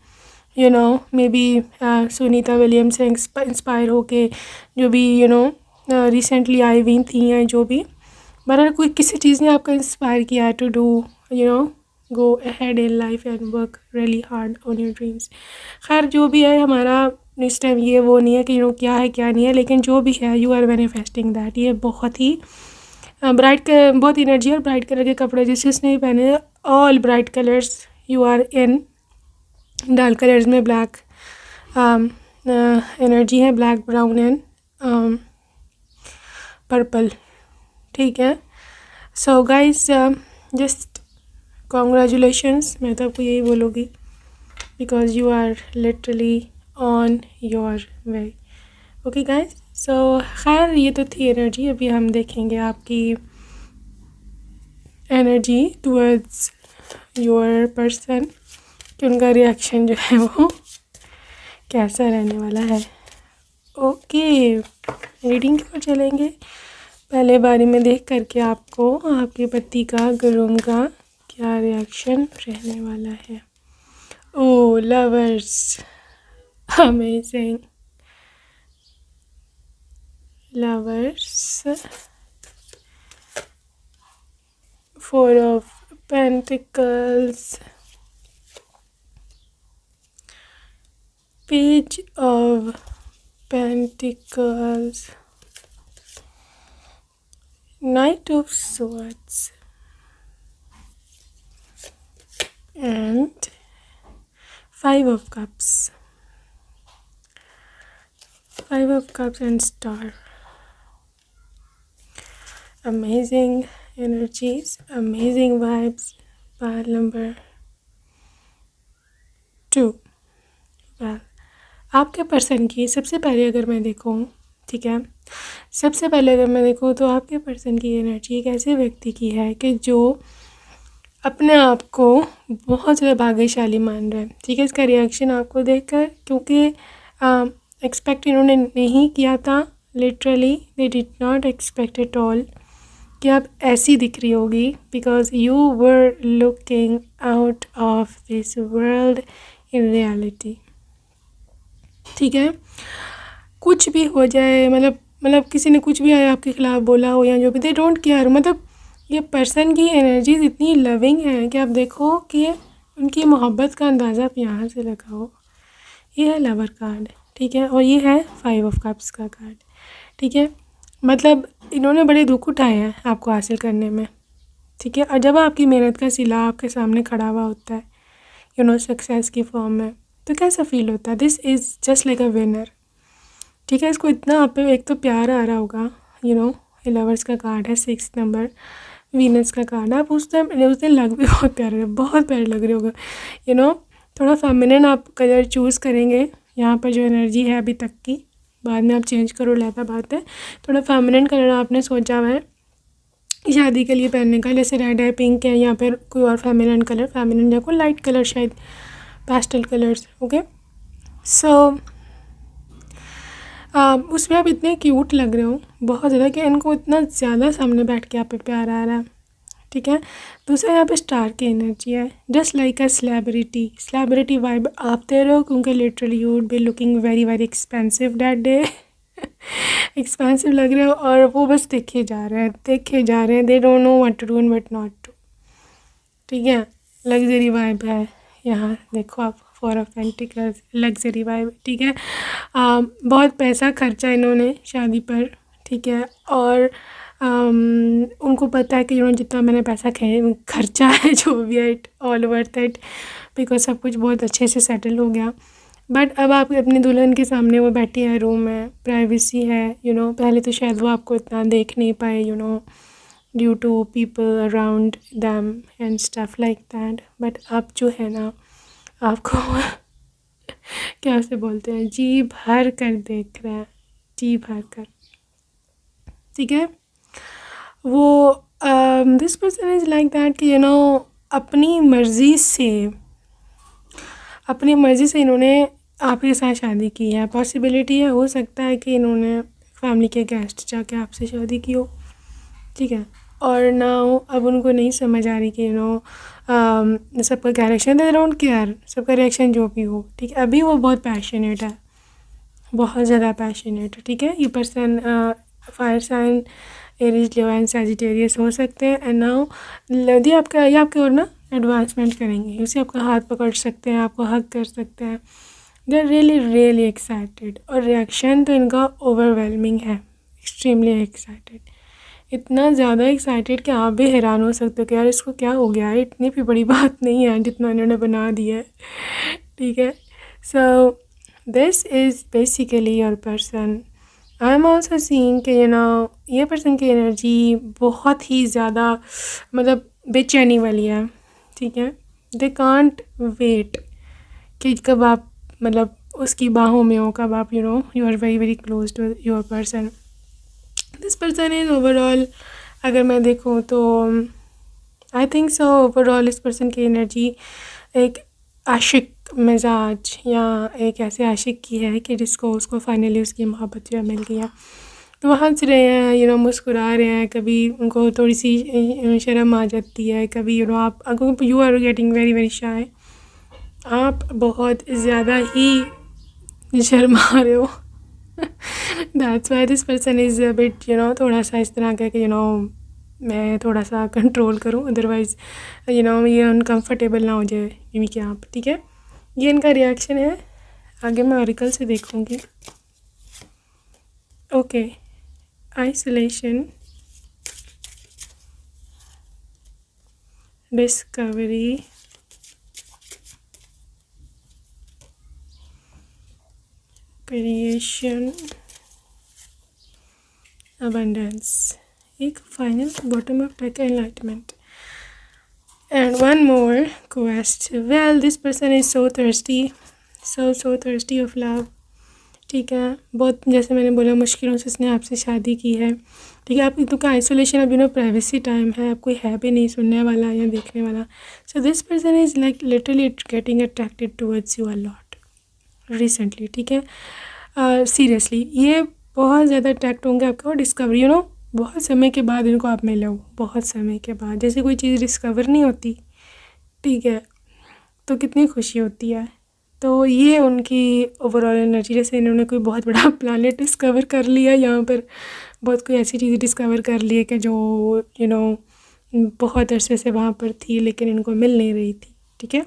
मे बी सुनीता विलियम्स से इंस्पायर होके, जो भी रिसेंटली आई हुई थी, या जो भी, बहरहाल कोई किसी चीज़ ने आपको इंस्पायर किया to do go ahead in life and work really hard on your dreams. खैर जो भी है, हमारा इस टाइम ये वो नहीं है कि क्या है क्या नहीं है, लेकिन जो भी है यू आर मैनिफेस्टिंग दैट। ये बहुत ही बहुत एनर्जी और ब्राइट कलर के कपड़े जिसने भी पहने, all bright colours you are in. Dark colours में ब्लैक एनर्जी है, ब्लैक, ब्राउन एंड पर्पल। ठीक है, सो गाइस जस्ट कॉन्ग्रेचुलेशंस, मैं तो आपको यही बोलूँगी, because you are literally on your way. Okay guys, so खैर ये तो थी एनर्जी। अभी हम देखेंगे आपकी एनर्जी टुवर्ड्स योर पर्सन, कि उनका रिएक्शन जो है वो कैसा रहने वाला है। ओके, रीडिंग की ओर चलेंगे। पहले बारी में देख करके आपको आपके पति का, गुरुम का क्या रिएक्शन रहने वाला है। Oh lovers, amazing lovers, 4 of Pentacles, Page of Pentacles, Knight of Swords, and 5 of Cups. 5 of Cups and Star. Amazing energies, amazing vibes. Pile number 2. Well, आपके पर्सन की सबसे पहले अगर मैं देखूँ, ठीक है, सबसे पहले अगर मैं देखूँ तो आपके पर्सन की एनर्जी एक ऐसे व्यक्ति की है कि जो अपने आप को बहुत ज़्यादा भाग्यशाली मान रहा है। ठीक है, इसका रिएक्शन आपको देखकर, क्योंकि एक्सपेक्ट इन्होंने नहीं किया था, literally they did not expect at all कि आप ऐसी दिख रही होगी, because you were looking out of this world in reality. ठीक है, कुछ भी हो जाए, मतलब किसी ने कुछ भी आया आपके ख़िलाफ़ बोला हो या जो भी, दे डोंट केयर। मतलब ये पर्सन की एनर्जी इतनी लविंग है कि आप देखो कि उनकी मोहब्बत का अंदाज़ा आप यहाँ से लगाओ। ये है लवर कार्ड, ठीक है, और ये है 5 ऑफ कप्स का कार्ड। ठीक है, मतलब इन्होंने बड़े दुख उठाए हैं आपको हासिल करने में। ठीक है, और जब आपकी मेहनत का सिला आपके सामने खड़ा हुआ होता है सक्सेस की फॉर्म में, तो कैसा फील होता है। This is just like a winner. ठीक है, इसको इतना आप पे एक तो प्यार आ रहा होगा, लवर्स का कार्ड है 6 नंबर, वीनस का कार्ड। आप उस दिन लग भी बहुत प्यारे, बहुत प्यारे लग रहे होगे। थोड़ा फेमिनिन आप कलर चूज़ करेंगे। यहाँ पर जो एनर्जी है अभी तक की, बाद में आप चेंज करो, लहता बात है। थोड़ा फेमिनिन कलर आपने सोचा हुआ है शादी के लिए पहनने का, जैसे रेड है, पिंक है, या फिर कोई और फेमिनिन कलर, फेमिनिन या कोई लाइट कलर, शायद पेस्टल कलर्स। ओके, सो उसमें आप इतने क्यूट लग रहे हो बहुत ज़्यादा कि इनको इतना ज़्यादा सामने बैठ के आप पे प्यार आ रहा है। ठीक है, दूसरा यहाँ पे स्टार की एनर्जी है, just like a celebrity vibe आप दे रहे हो, क्योंकि literally you would be looking very very expensive that day. Expensive लग रहे हो, और वो बस देखे जा रहे हैं, they don't know what to do and what not to. ठीक है, लग्जरी वाइब है यहाँ, देखो आप, 4 ऑफ पेंटिकल्स, लग्जरी वाइब। ठीक है, बहुत पैसा खर्चा इन्होंने शादी पर। ठीक है, और उनको पता है कि जितना मैंने पैसा खर्चा है, जो भी है, it all worth it, because सब कुछ बहुत अच्छे से सेटल हो गया। बट अब आप अपनी दुल्हन के सामने वो बैठी है, रूम में प्राइवेसी है, पहले तो शायद वो आपको इतना देख नहीं पाए, due to people around them and stuff like that. But अब जो है ना, आपको क्या से बोलते हैं, जी भर कर देख रहे हैं, जी भर कर। ठीक है, वो this person is like that कि अपनी मर्ज़ी से इन्होंने आपके साथ शादी की है। पॉसिबिलिटी है, हो सकता है कि इन्होंने फैमिली के गेस्ट जाके आपसे शादी की हो। ठीक है, और नाउ अब उनको नहीं समझ आ रही कि सबका क्या रिएक्शन, दे डोंट केयर, सबका रिएक्शन जो भी हो। ठीक है, अभी वो बहुत पैशनेट है, बहुत ज़्यादा पैशनेट है। ठीक है, ये person fire sign, Aries, Leo and Sagittarius हो सकते हैं। एंड नाउ ये आपके और ना एडवांसमेंट करेंगे, उसे आपका हाथ पकड़ सकते हैं, आपको हग कर सकते हैं। They are really really excited, और रिएक्शन तो इनका ओवरवेलमिंग है, एक्सट्रीमली एक्साइटेड, इतना ज़्यादा एक्साइटेड कि आप भी हैरान हो सकते हो कि यार इसको क्या हो गया है, इतनी भी बड़ी बात नहीं है जितना इन्होंने बना दिया है। ठीक है, so this is basically your person. I am also seeing कि ये पर्सन की एनर्जी बहुत ही ज़्यादा मतलब बेचैनी वाली है। ठीक है, दे कांट वेट कि कब आप मतलब उसकी बाहों में हो, कब आप you are very very close to your person. This person is overall, अगर मैं देखूँ तो आई थिंक सो, ओवरऑल इस पर्सन की एनर्जी एक आशिक मिजाज, या एक ऐसे आशिक की है कि जिसको उसको फाइनली उसकी मोहब्बत जो है मिल गई है। तो वो हंस रहे हैं, मुस्कुरा रहे हैं, कभी उनको थोड़ी सी शर्म आ जाती है, कभी आप you are getting very very shy, आप बहुत ज़्यादा ही शर्मा रहे हो। That's why this person is a bit थोड़ा सा इस तरह का कि मैं थोड़ा सा कंट्रोल करूं, अदरवाइज़ ये अनकंफर्टेबल ना हो जाए यानी कि आप। ठीक है, ये इनका रिएक्शन है। आगे मैं ऑरिकल से देखूंगी। Okay, isolation, discovery, creation, abundance, एक final bottom of deck, enlightenment, and one more quest. Well this person is so thirsty, so thirsty of love. ठीक है, बहुत, जैसे मैंने बोला, मुश्किलों से उसने आपसे शादी की है। ठीक है, आप तो का आइसोलेशन, अब प्राइवेसी टाइम है, आप कोई है भी नहीं सुनने वाला या देखने वाला। So this person is like literally getting attracted towards you a lot recently. ठीक है, सीरियसली ये बहुत ज़्यादा अट्रैक्ट होंगे आपको, और डिस्कवरी बहुत समय के बाद इनको आप मिले हो, बहुत समय के बाद, जैसे कोई चीज़ डिस्कवर नहीं होती। ठीक है, तो कितनी खुशी होती है। तो ये उनकी ओवरऑल एनर्जी, जैसे इन्होंने कोई बहुत बड़ा प्लानट डिस्कवर कर लिया, यहाँ पर बहुत कोई ऐसी चीज़ डिस्कवर कर ली है कि जो बहुत अरसे से वहाँ पर थी लेकिन इनको मिल नहीं रही थी। ठीक है,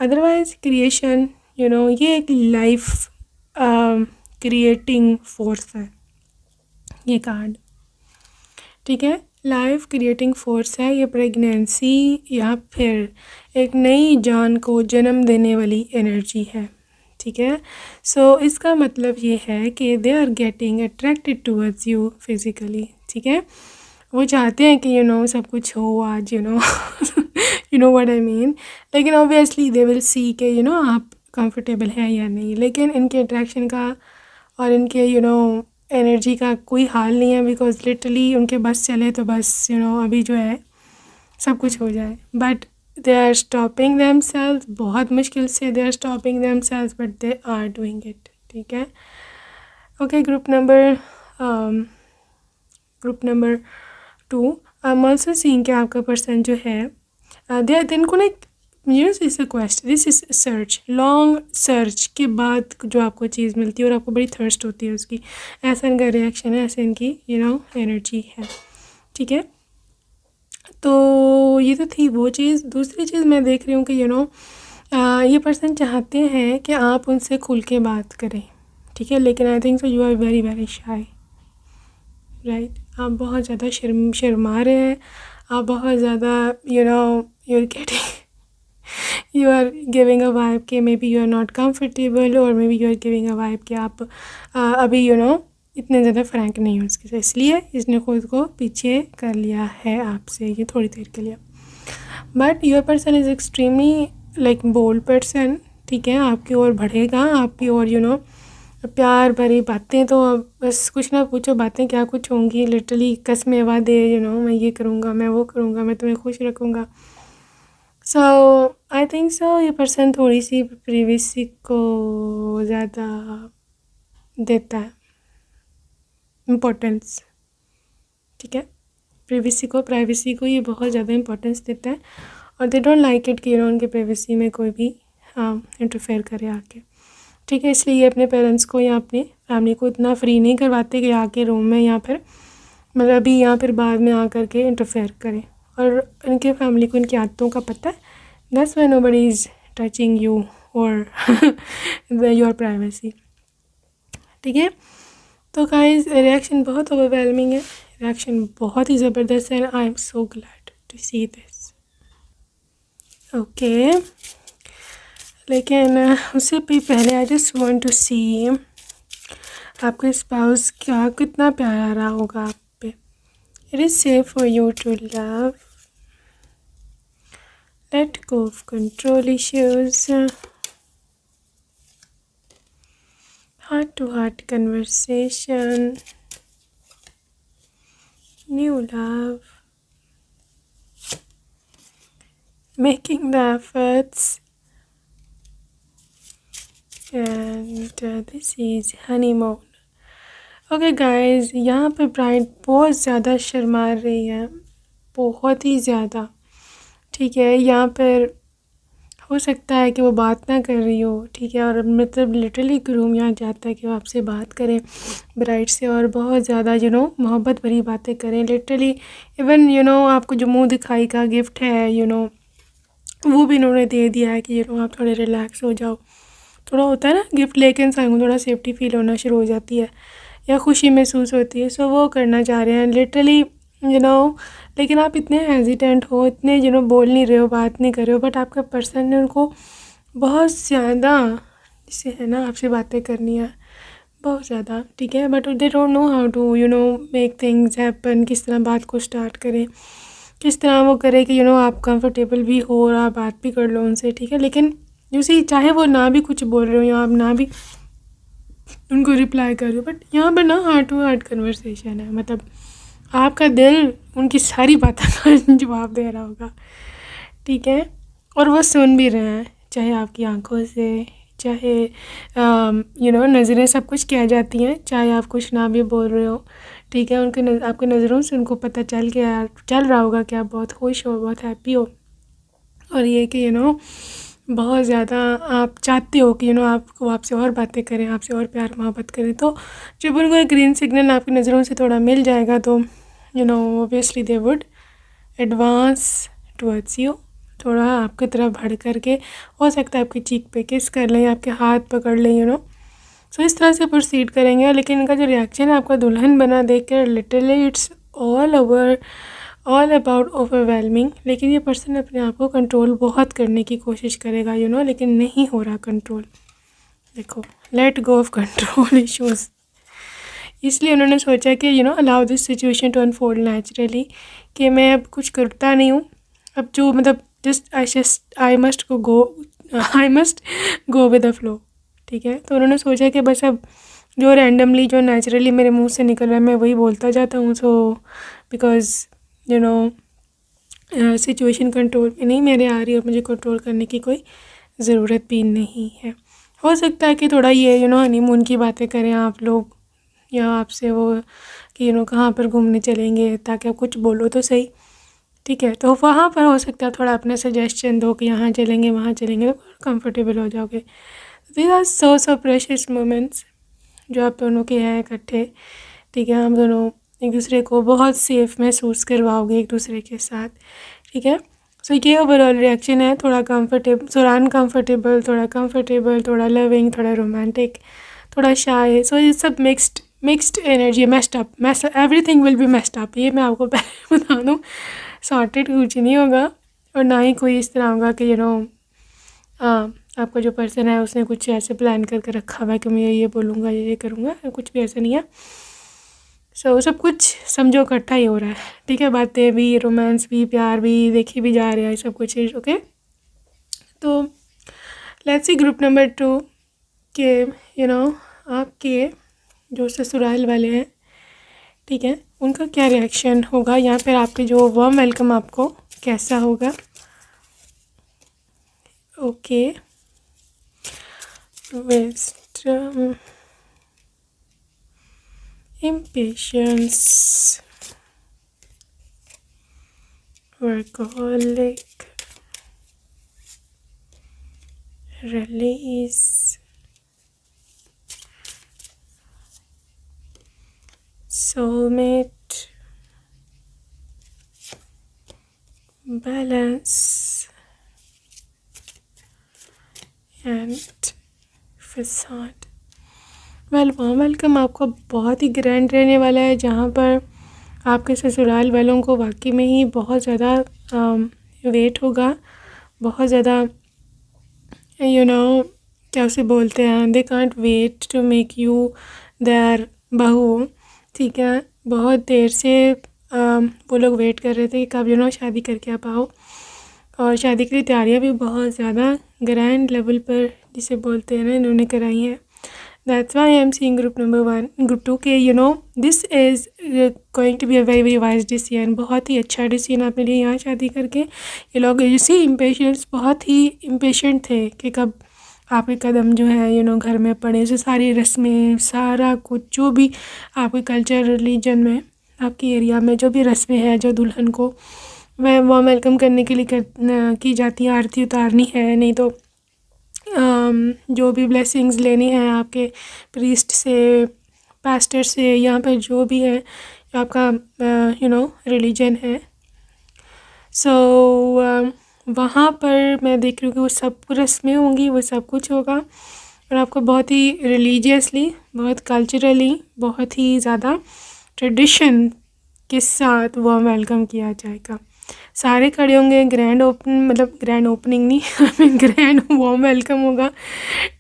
अदरवाइज़ क्रिएशन, ये एक लाइफ क्रिएटिंग फोर्स है ये कार्ड। ठीक है, लाइफ क्रिएटिंग फोर्स है ये, प्रेगनेंसी या फिर एक नई जान को जन्म देने वाली एनर्जी है। ठीक है, सो इसका मतलब ये है कि they are getting attracted towards you physically. ठीक है, वो चाहते हैं कि सब कुछ हो आज, you know what I mean. लेकिन ऑब्वियसली दे विल सी के आप कंफर्टेबल हैं या नहीं। लेकिन इनके अट्रैक्शन का और इनके एनर्जी का कोई हाल नहीं है, बिकॉज लिटरली उनके बस चले तो बस अभी जो है सब कुछ हो जाए। But they are stopping themselves, बहुत मुश्किल से they are stopping themselves, but they are doing it. ठीक है, okay. Group number 2, I am also seeing कि आपका पर्सन जो है दे इनको ना this question, this is search, long search के बाद जो आपको चीज़ मिलती है और आपको बड़ी थर्स्ट होती है उसकी, ऐसा इनका रिएक्शन है, ऐसे इनकी एनर्जी है। ठीक है, तो ये तो थी वो चीज़। दूसरी चीज़ मैं देख रही हूँ कि ये पर्सन चाहते हैं कि आप उनसे खुल के बात करें। ठीक है, लेकिन I think so you are very very shy, right. आप बहुत ज़्यादा शर्मा रहे हैं, आप बहुत ज़्यादा you are getting you are giving a vibe कि maybe you are not comfortable, और maybe you are giving a vibe कि आप अभी इतने ज़्यादा फ्रैंक नहीं हो उसके साथ, इसलिए इसने खुद को पीछे कर लिया है आपसे ये थोड़ी देर के लिए। But your person is extremely like bold person. ठीक है, आपकी ओर बढ़ेगा, आपकी ओर प्यार भरी बातें, तो अब बस कुछ ना पूछो, बातें क्या कुछ होंगी, लिटरली कसमें वादे, मैं ये करूँगा, मैं वो करूँगा, मैं तुम्हें खुश रखूँगा। सो आई थिंक सो ये पर्सन थोड़ी सी प्रिवेसी को ज़्यादा देता है इम्पोर्टेंस। ठीक है, प्राइवेसी को ये बहुत ज़्यादा इम्पोर्टेंस देता है, और दे डोंट लाइक इट कि उनके प्राइवेसी में कोई भी इंटरफेयर करे आके। ठीक है, इसलिए ये अपने पेरेंट्स को या अपनी फैमिली को इतना फ्री नहीं करवाते कि आके रूम में या फिर मतलब अभी या फिर बाद में आकर के इंटरफेयर करें। और इनके फैमिली को इनकी आदतों का पता है, that's why nobody is touching you और योर प्राइवेसी। ठीक है, तो गाइस रिएक्शन बहुत ओवरवेलमिंग है, रिएक्शन बहुत ही ज़बरदस्त है, I am so glad to see this. Okay, लेकिन उससे भी पहले I just want to see आपका स्पाउस क्या कितना प्यारा रहा होगा आप पे। It is safe for you to love, let go of control issues, heart to heart conversation, new love, making the efforts, and this is honeymoon. Okay guys, यहाँ पे ब्राइड बहुत ज़्यादा शर्मा रही है, बहुत ही ज़्यादा। ठीक है, यहाँ पर हो सकता है कि वो बात ना कर रही हो। ठीक है, और मतलब लिटरली ग्रूम यहाँ जाता है कि वो आपसे बात करें ब्राइड से, और बहुत ज़्यादा मोहब्बत भरी बातें करें। लिटरली इवन आपको जो मुंह दिखाई का गिफ्ट है वो भी इन्होंने दे दिया है कि आप थोड़े रिलैक्स हो जाओ। थोड़ा होता है ना, गिफ्ट लेके इंसान को थोड़ा सेफ्टी फील होना शुरू हो जाती है या खुशी महसूस होती है, सो वो करना चाह रहे हैं लिटरली लेकिन आप इतने हेजिटेंट हो, इतने बोल नहीं रहे हो, बात नहीं कर रहे हो, बट आपका पर्सन ने उनको बहुत ज़्यादा जैसे है ना आपसे बातें करनी है बहुत ज़्यादा। ठीक है, but they don't know how to make things happen, किस तरह बात को स्टार्ट करें, किस तरह वो करे कि आप कंफर्टेबल भी हो और आप बात भी कर लो उनसे। ठीक है, लेकिन चाहे वो ना भी कुछ बोल रहे हो या आप ना भी उनको रिप्लाई कर रहे हो, बट यहाँ पर ना हार्ट टू हार्ट कन्वर्सेशन है, मतलब आपका दिल उनकी सारी बातों का जवाब दे रहा होगा। ठीक है, और वो सुन भी रहे हैं, चाहे आपकी आंखों से, चाहे नज़रें सब कुछ कह जाती हैं, चाहे आप कुछ ना भी बोल रहे हो। ठीक है, आपके नज़रों से उनको पता चल रहा होगा कि आप बहुत खुश हो, बहुत हैप्पी हो, और ये कि बहुत ज़्यादा आप चाहते हो कि आपको आपसे और बातें करें, आपसे और प्यार मोहब्बत करें। तो जब उनको एक ग्रीन सिग्नल आपकी नज़रों से थोड़ा मिल जाएगा तो obviously they would advance towards you, थोड़ा आपकी तरफ बढ़ करके, हो सकता है आपकी चीक पे किस कर लें, आपके हाथ पकड़ लें सो इस तरह से प्रोसीड करेंगे। लेकिन इनका जो रिएक्शन है आपका दुल्हन बना देख कर, literally it's all about overwhelming. लेकिन ये पर्सन अपने आप को कंट्रोल बहुत करने की कोशिश करेगा लेकिन नहीं हो रहा कंट्रोल। देखो, let go of control issues, इसलिए उन्होंने सोचा कि allow this situation to unfold naturally, कि मैं अब कुछ करता नहीं हूँ, अब जो मतलब I must go with the flow. ठीक है, तो उन्होंने सोचा कि बस अब जो रैंडमली जो नेचुरली मेरे मुंह से निकल रहा है मैं वही बोलता जाता हूँ। सो बिकॉज सिचुएशन कंट्रोल में नहीं मेरे आ रही और मुझे कंट्रोल करने की कोई ज़रूरत भी नहीं है। हो सकता है कि थोड़ा ये हनीमून की बातें करें आप लोग, या आपसे वो कि कहाँ पर घूमने चलेंगे, ताकि आप कुछ बोलो तो सही। ठीक है, तो वहाँ पर हो सकता है थोड़ा अपने सजेशन दो कि यहाँ चलेंगे वहाँ चलेंगे, तो कंफर्टेबल हो जाओगे। These are so precious moments जो आप दोनों के हैं इकट्ठे। ठीक है, हम दोनों एक दूसरे को बहुत सेफ़ महसूस करवाओगे एक दूसरे के साथ। ठीक है, सो ये ओवरऑल रिएक्शन है, थोड़ा कंफर्टेबल, थोड़ा अनकम्फर्टेबल, थोड़ा कंफर्टेबल, थोड़ा लविंग, थोड़ा रोमांटिक, थोड़ा शाय। सो ये सब mixed energy, messed up, everything will be messed up. ये मैं आपको पहले बता दूँ, सॉर्टेड कुछ नहीं होगा, और ना ही कोई इस तरह होगा कि आपका जो पर्सन है उसने कुछ ऐसे प्लान करके रखा हुआ है कि मैं ये बोलूँगा ये करूँगा, कुछ भी ऐसा नहीं है। सो सब कुछ समझो इकट्ठा ही हो रहा है। ठीक है, बातें भी, रोमांस भी, प्यार भी, देखी भी जा रहा है, सब कुछ चीज़। ओके, तो लेट्स सी ग्रुप नंबर 2 के आपके जो ससुराल वाले हैं, ठीक है, उनका क्या रिएक्शन होगा, या फिर आपके जो वार्म वेलकम आपको कैसा होगा। Okay, wisdom, impatience, workaholic, release, soulmate, balance and facade। Warm welcome आपका बहुत ही ग्रैंड रहने वाला है, जहाँ पर आपके ससुराल वालों को वाकई में ही बहुत ज़्यादा वेट होगा, बहुत ज़्यादा क्या उसे बोलते हैं, they can't wait to make you their बहू। ठीक है, बहुत देर से वो लोग वेट कर रहे थे कि कब शादी करके आप आओ, और शादी के लिए तैयारियां भी बहुत ज़्यादा ग्रैंड लेवल पर जिसे बोलते हैं ना इन्होंने कराई हैं। That's why I am seeing group number 1 group 2 के this is going to be a very very wise decision. बहुत ही अच्छा डिसीजन आपने लिया यहाँ शादी करके। ये लोग इसी इम्पेशेंस, बहुत ही इम्पेशेंट थे कि कब आपके कदम जो है घर में पड़े। से सारी रस्में, सारा कुछ जो भी आपके कल्चर रिलीजन में, आपकी एरिया में जो भी रस्में हैं, जो दुल्हन को वह वार्म वेलकम करने के लिए की जाती है, आरती उतारनी है, नहीं तो जो भी ब्लेसिंग्स लेनी है आपके प्रीस्ट से, पास्टर से, यहाँ पर जो भी है जो आपका रिलीजन है। सो वहाँ पर मैं देख रही हूँ कि वो सब रस्में होंगी, वो सब कुछ होगा, और आपको बहुत ही रिलीजियसली, बहुत कल्चरली, बहुत ही ज़्यादा ट्रेडिशन के साथ वार्म वेलकम किया जाएगा। सारे खड़े होंगे, ग्रैंड ओपनिंग नहीं I mean grand warm welcome होगा।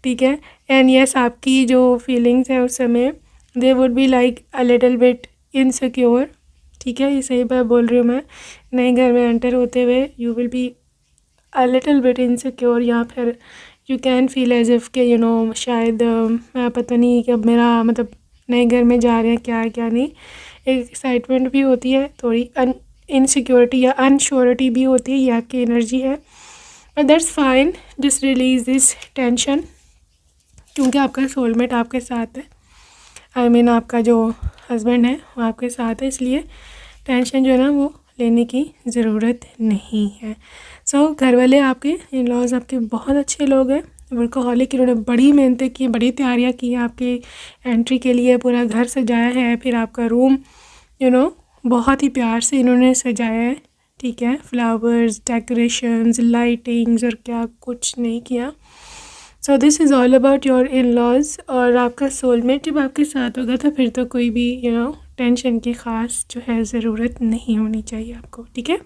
ठीक है, एंड यस आपकी जो फीलिंग्स है उस समय, they would be like a little bit insecure. ठीक है, ये सही बात बोल रही हूँ मैं। नए घर में एंटर होते हुए you will be a little bit insecure, या फिर you can feel as if के शायद मैं पता नहीं कि अब मेरा नए घर में जा रहे हैं क्या है क्या नहीं। एक एक्साइटमेंट भी होती है, थोड़ी इनसिक्योरिटी या अनश्योरिटी भी होती है, ये आपकी एनर्जी है, but that's fine. Just release this tension, क्योंकि आपका सोलमेट आपके साथ है, आई मीन आपका जो हस्बैंड है वो आपके साथ है, इसलिए टेंशन जो है ना वो लेने की ज़रूरत नहीं है। सो घर वाले आपके इन लॉज आपके बहुत अच्छे लोग हैं, वर्कहॉलिक। इन्होंने बड़ी मेहनतें की, बड़ी तैयारियां की हैं आपकी एंट्री के लिए, पूरा घर सजाया है, फिर आपका रूम बहुत ही प्यार से इन्होंने सजाया है। ठीक है, फ्लावर्स, डेकोरेशंस, लाइटिंग्स, और क्या कुछ नहीं किया। So this is all about your in laws. और आपका सोलमेट जब आपके साथ होगा तो फिर तो कोई भी टेंशन की ख़ास जो है ज़रूरत नहीं होनी चाहिए आपको। ठीक है,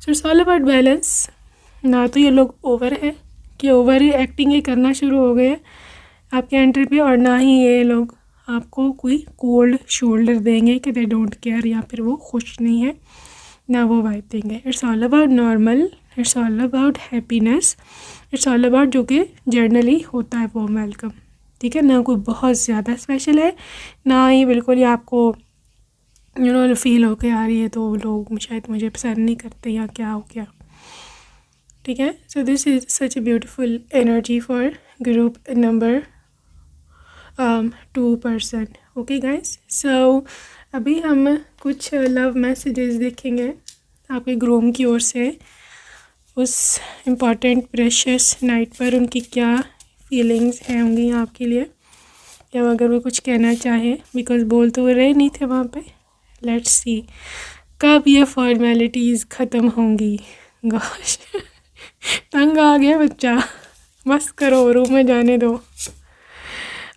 so it's all about balance. ना तो ये लोग ओवर है कि ओवर ही एक्टिंग ही करना शुरू हो गए आपके एंट्री पे, और ना ही ये लोग आपको कोई कोल्ड शोल्डर देंगे कि दे डोंट केयर या फिर वो खुश नहीं है, ना वो वाइब देंगे। It's all about normal, it's all about happiness, it's all about जो कि जर्नली होता है वो वेलकम, ठीक है। ना कोई बहुत ज़्यादा स्पेशल है, ना ही बिल्कुल ही आपको फील हो के आ रही है तो लोग शायद मुझे पसंद नहीं करते या क्या हो गया, ठीक है। So this is such a beautiful energy for group number 2%। Okay guys, so अभी हम कुछ लव मैसेजेस देखेंगे आपके ग्रूम की ओर से उस इम्पॉर्टेंट प्रेशियस नाइट पर। उनकी क्या फीलिंग्स हैं होंगी आपके लिए, या अगर वो कुछ कहना चाहे, बिकॉज बोल तो वो रहे नहीं थे वहाँ पे। लेट्स सी कब ये फॉर्मेलिटीज़ ख़त्म होंगी। गॉश तंग आ गया बच्चा, बस करो, रूम में जाने दो।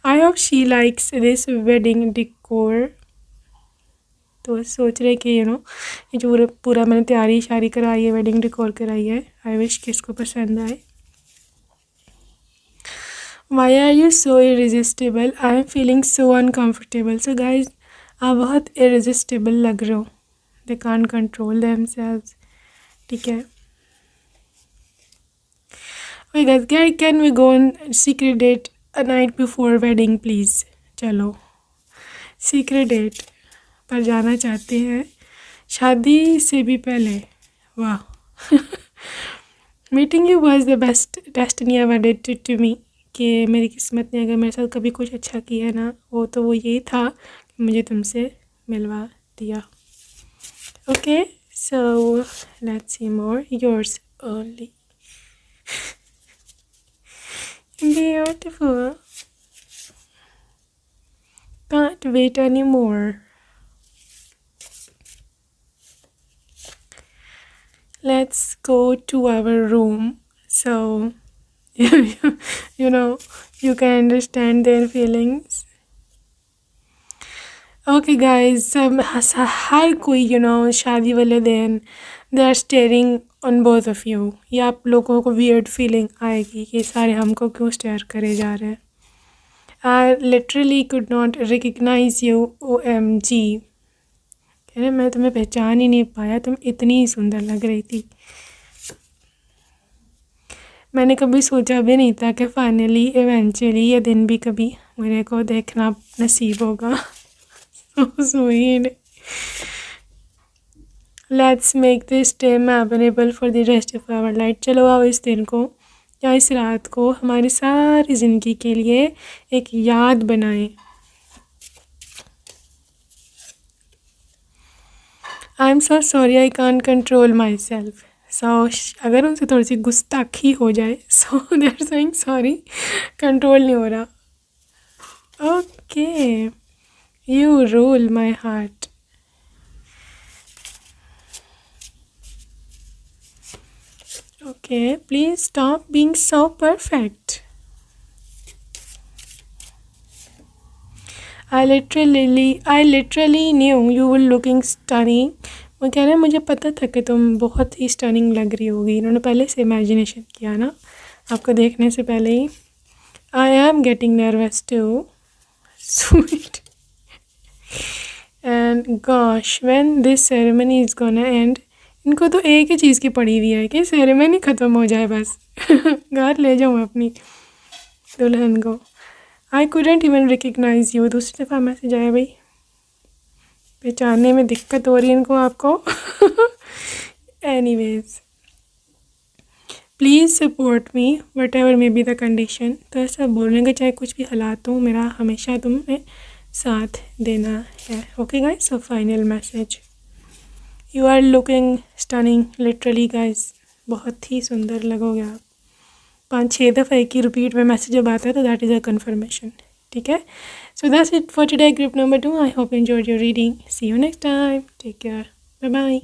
I hope she likes this wedding डिकोर। तो सोच रहे कि ये जो पूरा मैंने तैयारी शारी कराई है, वेडिंग डिकोर कराई है, आई विश कि इसको पसंद आए। Why are you so irresistible? I am feeling so uncomfortable. So guys, आप बहुत irresistible लग रहे हो। They can't control themselves. ठीक है। Okay guys, can we go on secret date a night before wedding please? चलो secret date पर जाना चाहते हैं शादी से भी पहले। वाह meeting you was the best destiny ever did to me. कि मेरी किस्मत ने अगर मेरे साथ कभी कुछ अच्छा किया ना, तो वो यही था कि मुझे तुमसे मिलवा दिया। Okay, so let's see more. Yours only beautiful, can't wait any more. Let's go to our room so you can understand their feelings. Okay guys, हर कोई शादी वाले दिन they are staring on both of you। ये आप लोगों को weird feeling आएगी कि सारे हमको क्यों stare करे जा रहे हैं। I literally could not recognize you, OMG। अरे मैं तुम्हें पहचान ही नहीं पाया, तुम इतनी ही सुंदर लग रही थी। मैंने कभी सोचा भी नहीं था कि फाइनली इवेंचुअली ये दिन भी कभी मेरे को देखना नसीब होगा। Sweet, let's make this day memorable for the rest of our life. चलो आओ इस दिन को या इस रात को हमारी सारी ज़िंदगी के लिए एक याद बनाएं। I am so sorry I can't control myself. So अगर उनसे थोड़ी सी गुस्ताखी हो जाए, so they are saying sorry, control नहीं हो रहा। Okay, you rule my heart. Okay, please stop being so perfect. I literally knew you were looking stunning। वो कह रहे हैं मुझे पता था कि तुम बहुत ही स्टनिंग लग रही होगी। इन्होंने पहले से इमेजिनेशन किया ना आपको देखने से पहले ही। I am getting nervous too। Sweet। And gosh, when this ceremony is gonna end। इनको तो एक ही चीज़ की पड़ी हुई है कि सेरेमनी ख़त्म हो जाए बस। घर ले जाऊँ अपनी दुल्हन को। आई couldn't even recognize you। दूसरी दफ़ा मैसेज आया भाई, पहचानने में दिक्कत हो रही है इनको आपको। Anyways, please support me what ever may be the condition. तो ऐसा बोलने का चाहे कुछ भी हालात हो, मेरा हमेशा तुम्हें साथ देना है। Okay guys, so final message, you are looking stunning literally guys. बहुत ही सुंदर लगोगे आप। 5-6 दफ़ा एक ही रिपीट में मैसेज जब आता है तो दैट इज़ अ कन्फर्मेशन। ठीक है, so that's it for today group number 2। I hope you enjoyed your reading. See you next time, take care, bye bye.